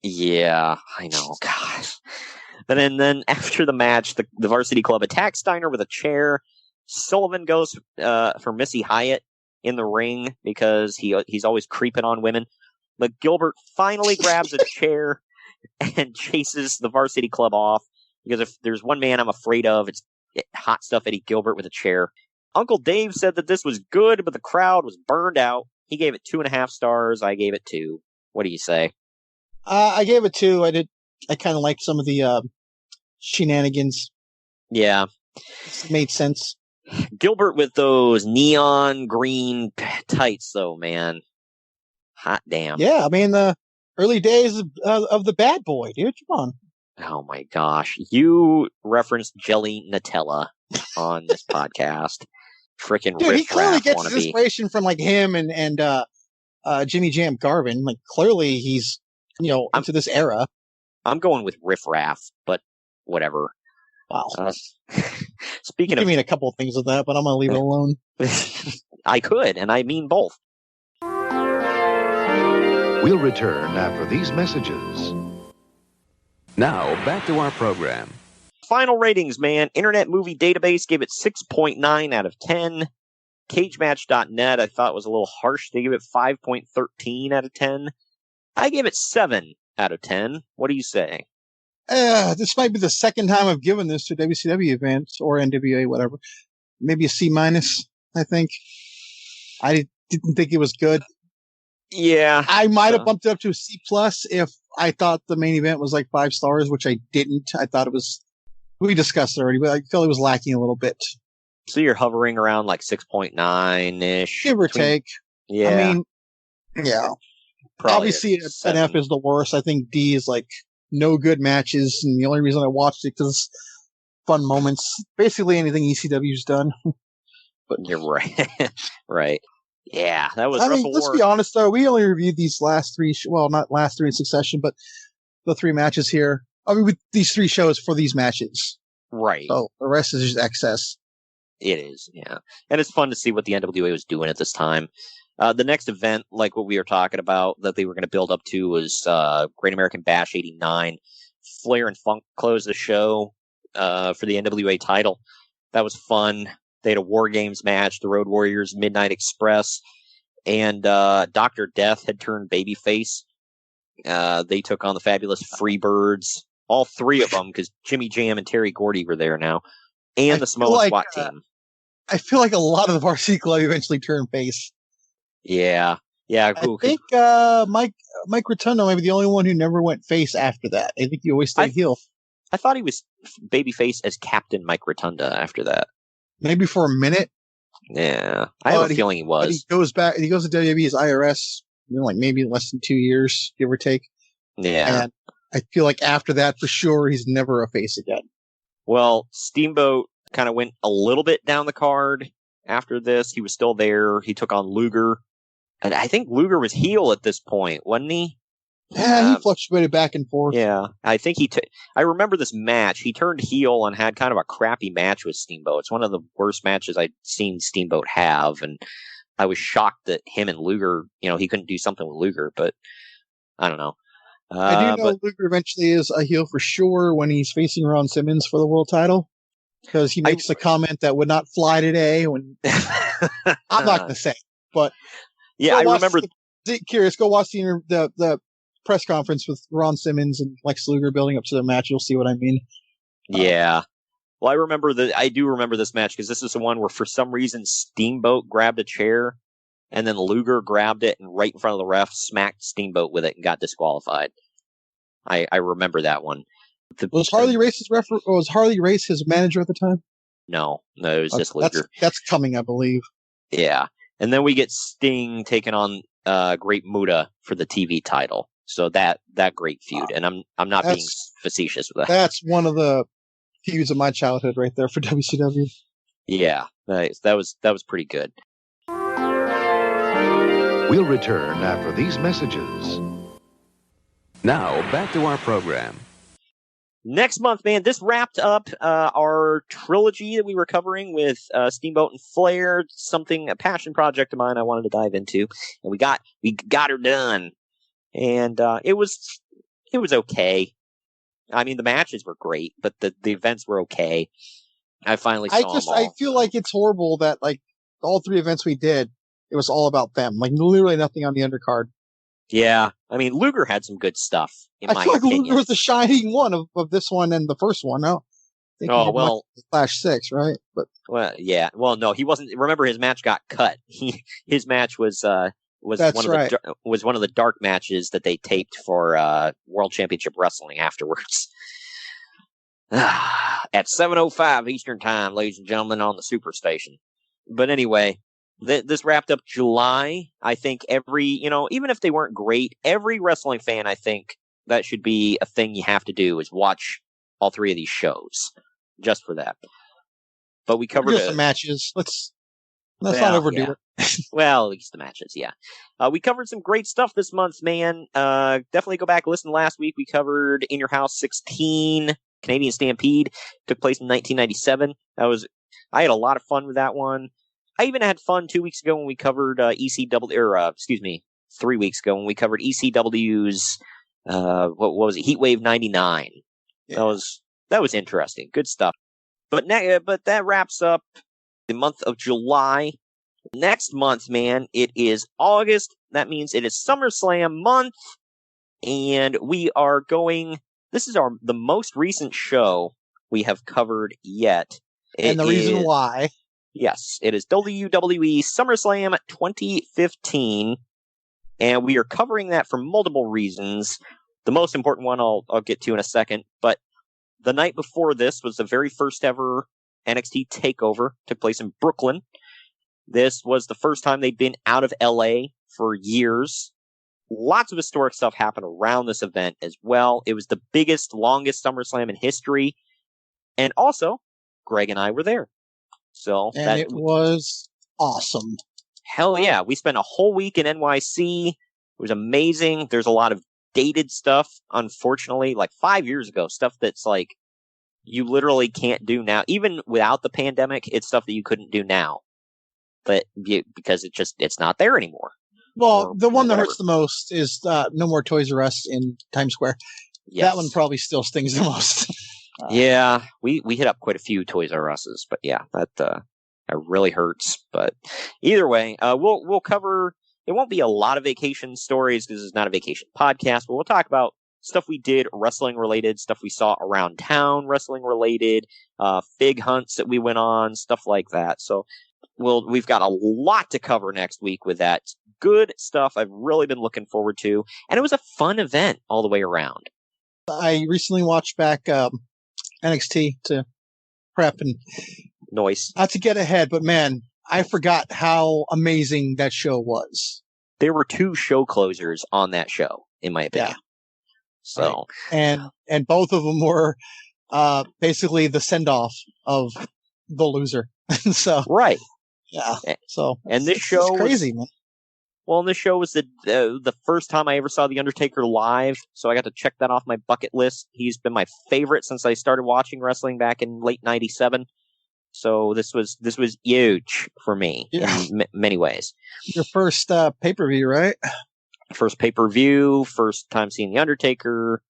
Yeah, I know. Gosh. And then after the match, the Varsity Club attacks Steiner with a chair. Sullivan goes for Missy Hyatt in the ring because he's always creeping on women. But Gilbert finally grabs a chair and chases the Varsity Club off, because if there's one man I'm afraid of, it's Hot Stuff Eddie Gilbert with a chair. Uncle Dave said that this was good, but the crowd was burned out. He gave it 2.5 stars. I gave it 2. What do you say? I gave it 2. I kind of liked some of the shenanigans. Yeah. It made sense. Gilbert with those neon green tights, though, man. Hot damn. Yeah, I mean, the early days of the bad boy, dude. Come on. Oh, my gosh. You referenced Jelly Nutella on this podcast. Frickin' Dude, Riff he clearly Raff gets his wannabe. inspiration from, like, him and Jimmy Jam Garvin. Like, clearly he's, into this era. I'm going with Riff Raff, but whatever. Wow. Speaking I of... mean a couple of things with that, but I'm going to leave it alone. I could, and I mean both. We'll return after these messages. Now, back to our program. Final ratings, man. Internet Movie Database gave it 6.9 out of 10. CageMatch.net I thought was a little harsh. They gave it 5.13 out of 10. I gave it 7 out of 10. What do you say? This might be the second time I've given this to WCW events or NWA, whatever. Maybe a C-, I think. I didn't think it was good. Yeah. I might have bumped it up to a C+ if I thought the main event was like 5 stars, which I didn't. I thought it was, we discussed it already, but I felt it was lacking a little bit. So you're hovering around like 6.9-ish. Give or take. Yeah. I mean, yeah. Probably obviously an F is the worst. I think D is like no good matches, and the only reason I watched it because fun moments. Basically anything ECW's done. But you're right. Right. Yeah, that was WrestleWar. Let's be honest though, we only reviewed these last 3, well, not last 3 in succession, but the 3 matches here. I mean, with these 3 shows for these matches. Right. So the rest is just excess. It is, yeah. And it's fun to see what the NWA was doing at this time. The next event, like what we were talking about, that they were going to build up to was Great American Bash 89. Flair and Funk closed the show for the NWA title. That was fun. They had a War Games match, the Road Warriors, Midnight Express, and Dr. Death had turned babyface. They took on the Fabulous Freebirds, all 3 of them, because Jimmy Jam and Terry Gordy were there now, and the Samoa SWAT team. I feel like a lot of the Varsity Club eventually turned face. Yeah. Yeah. I think Mike Rotundo might be the only one who never went face after that. I think he always stayed heel. I thought he was babyface as Captain Mike Rotunda after that. Maybe for a minute. Yeah. I have a feeling he was. He goes to WWE as IRS, like maybe less than 2 years, give or take. Yeah. And I feel like after that, for sure, he's never a face again. Well, Steamboat kind of went a little bit down the card after this. He was still there. He took on Luger. And I think Luger was heel at this point, wasn't he? Yeah, he fluctuated back and forth. Yeah, I think I remember this match. He turned heel and had kind of a crappy match with Steamboat. It's one of the worst matches I'd seen Steamboat have, and I was shocked that him and Luger, he couldn't do something with Luger, but I don't know. I do know Luger eventually is a heel for sure when he's facing Ron Simmons for the world title, because he makes a comment that would not fly today. When I'm not going to say, but yeah, I remember. Curious, go watch the press conference with Ron Simmons and Lex Luger building up to their match. You'll see what I mean. Yeah. Well, I do remember this match because this is the one where for some reason Steamboat grabbed a chair and then Luger grabbed it and right in front of the ref smacked Steamboat with it and got disqualified. I remember that one. Was Harley Race his manager at the time? No, it was just Luger. That's coming, I believe. Yeah. And then we get Sting taking on Great Muta for the TV title. So that great feud, and I'm not being facetious with that. That's one of the feuds of my childhood, right there for WCW. Yeah, nice. That was pretty good. We'll return after these messages. Now back to our program. Next month, man, this wrapped up our trilogy that we were covering with Steamboat and Flair. A passion project of mine I wanted to dive into, and we got her done. And it was okay. I mean, the matches were great, but the events were okay. I finally saw them all. I feel like it's horrible that like all 3 events we did, it was all about them. Like literally nothing on the undercard. Yeah, I mean, Luger had some good stuff. I feel like Luger was the shining one of this one and the first one. No, Flash 6, right? But yeah. Well, no, he wasn't. Remember, his match got cut. His match was one of the dark matches that they taped for World Championship Wrestling afterwards. At 7:05 Eastern Time, ladies and gentlemen, on the Superstation. But anyway. This wrapped up July. I think even if they weren't great, every wrestling fan, I think that should be a thing you have to do is watch all 3 of these shows just for that. But we covered some matches. Let's not overdo it. Well, at least the matches, yeah. We covered some great stuff this month, man. Definitely go back and listen. Last week we covered In Your House 16, Canadian Stampede. Took place in 1997. I had a lot of fun with that one. I even had fun 2 weeks ago when we covered 3 weeks ago when we covered ECW's, what was it, Heatwave 99. Yeah. That was interesting. Good stuff. But that wraps up the month of July. Next month, man, it is August. That means it is SummerSlam month. And we are this is the most recent show we have covered yet. And the reason why. Yes, it is WWE SummerSlam 2015, and we are covering that for multiple reasons. The most important one I'll get to in a second, but the night before this was the very first ever NXT TakeOver. Took place in Brooklyn. This was the first time they'd been out of LA for years. Lots of historic stuff happened around this event as well. It was the biggest, longest SummerSlam in history, and also, Greg and I were there. And it was awesome. Hell yeah. We spent a whole week in NYC. It was amazing. There's a lot of dated stuff, unfortunately, like 5 years ago, stuff that's like you literally can't do now. Even without the pandemic, it's stuff that you couldn't do now. But because it's not there anymore. Well, the one that hurts the most is No More Toys R Us in Times Square. Yes. That one probably still stings the most. Yeah, we hit up quite a few Toys R Us's, but yeah, that really hurts. But either way, we'll cover. It won't be a lot of vacation stories because it's not a vacation podcast, but we'll talk about stuff we did wrestling related, stuff we saw around town wrestling related, fig hunts that we went on, stuff like that. So we've got a lot to cover next week with that. Good stuff I've really been looking forward to, and it was a fun event all the way around. I recently watched back NXT to prep and noise. Not to get ahead, but man, I forgot how amazing that show was. There were 2 show closers on that show, in my opinion. Yeah. So right. And both of them were basically the send off of the loser. So right. Yeah. So and this show was crazy, man. Well, and this show was the first time I ever saw The Undertaker live, so I got to check that off my bucket list. He's been my favorite since I started watching wrestling back in late '97. So this was huge for me in many ways. Your first pay-per-view, right? First pay-per-view, first time seeing The Undertaker.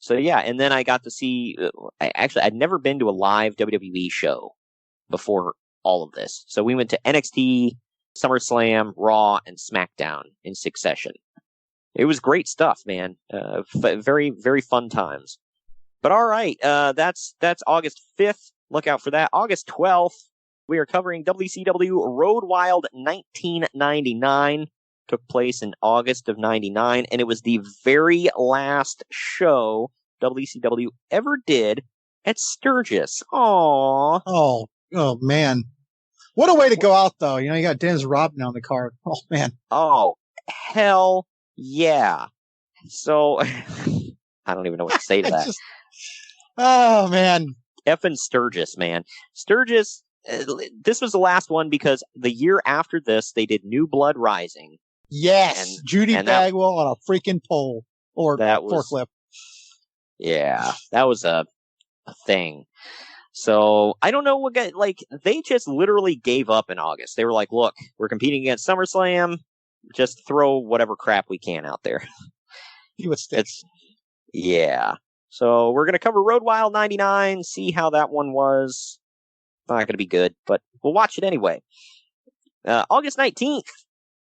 So yeah, and then I got to see. I'd never been to a live WWE show before all of this. So we went to NXT, SummerSlam, Raw, and SmackDown in succession. It was great stuff, man. Very, very fun times. But all right, that's August 5th. Look out for that. August 12th, we are covering WCW Road Wild 1999. Took place in August of 99, and it was the very last show WCW ever did at Sturgis. Aww. Oh, man. What a way to go out, though. You know, you got Dennis Rodman on the card. Oh, man. Oh, hell yeah. So, I don't even know what to say to that. Oh, man. Effing Sturgis, man. Sturgis, this was the last one because the year after this, they did New Blood Rising. Yes. Judy Bagwell on a freaking pole or forklift. Yeah, that was a thing. So, I don't know what they just literally gave up in August. They were like, look, we're competing against SummerSlam, just throw whatever crap we can out there. Yeah. So, we're going to cover Road Wild 99, see how that one was. Not going to be good, but we'll watch it anyway. August 19th,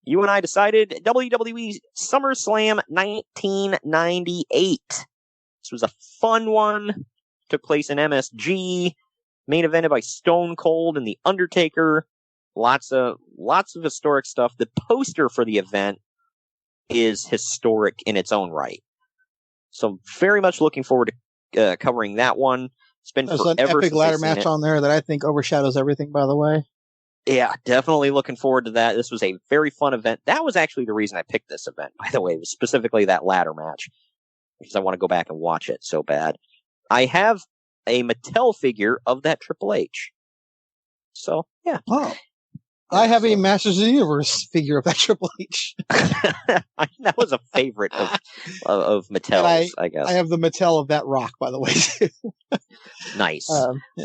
you and I decided WWE SummerSlam 1998. This was a fun one. Took place in MSG. Main evented by Stone Cold and The Undertaker. Lots of historic stuff. The poster for the event is historic in its own right. So very much looking forward to covering that one. It's been forever. There's an epic ladder match it. on there that I think overshadows everything, by the way. Yeah, definitely looking forward to that. This was a very fun event. That was actually the reason I picked this event, by the way. It was specifically that ladder match. Because I want to go back and watch it so bad. I have a Mattel figure of that Triple H. So, yeah. Oh. I have a Masters of the Universe figure of that Triple H. That was a favorite of Mattel's, I guess. I have the Mattel of that Rock, by the way, too. Nice. Yeah.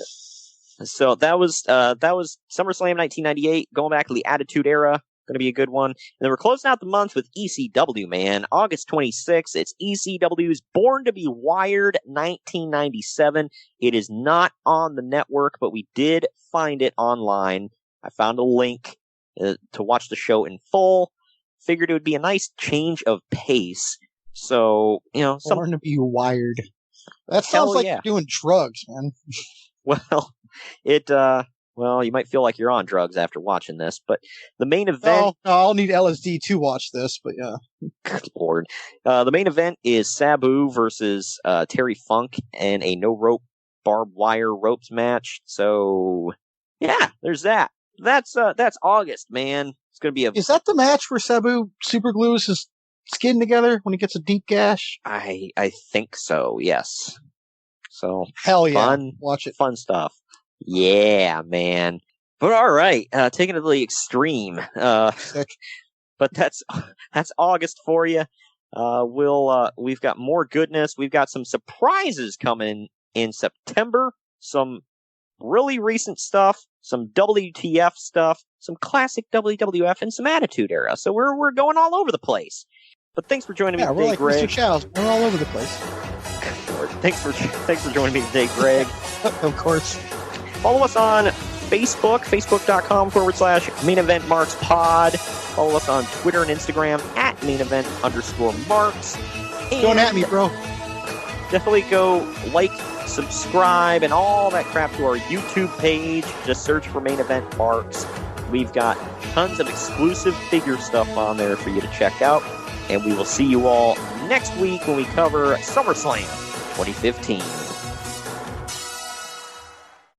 So that was SummerSlam 1998, going back to the Attitude Era. Going to be a good one. And then we're closing out the month with ECW, man. August 26th, it's ECW's Born to be Wired 1997. It is not on the network, but we did find it online. I found a link to watch the show in full. Figured it would be a nice change of pace. So, Born to be Wired. That sounds like you're doing drugs, man. Well, you might feel like you're on drugs after watching this, but the main event... No, I'll need LSD to watch this, but yeah. Good Lord. The main event is Sabu versus Terry Funk in a no-rope barbed wire ropes match. So, yeah, there's that. That's August, man. It's going to be Is that the match where Sabu superglues his skin together when he gets a deep gash? I think so, yes. So, hell yeah. Fun, watch it. Fun stuff. Yeah, man. But all right, taking it to the extreme. But that's August for you. We've got more goodness. We've got some surprises coming in September. Some really recent stuff, some WTF stuff, some classic WWF, and some Attitude Era. So we're going all over the place. But thanks for joining me today, like Greg. Mr. Chow's. We're all over the place. Thanks for joining me today, Greg. Of course. Follow us on Facebook, facebook.com/Main Event Marks Pod. Follow us on Twitter and Instagram @MainEvent_Marks. Going at me, bro. Definitely go like, subscribe, and all that crap to our YouTube page. Just search for Main Event Marks. We've got tons of exclusive figure stuff on there for you to check out. And we will see you all next week when we cover SummerSlam 2015.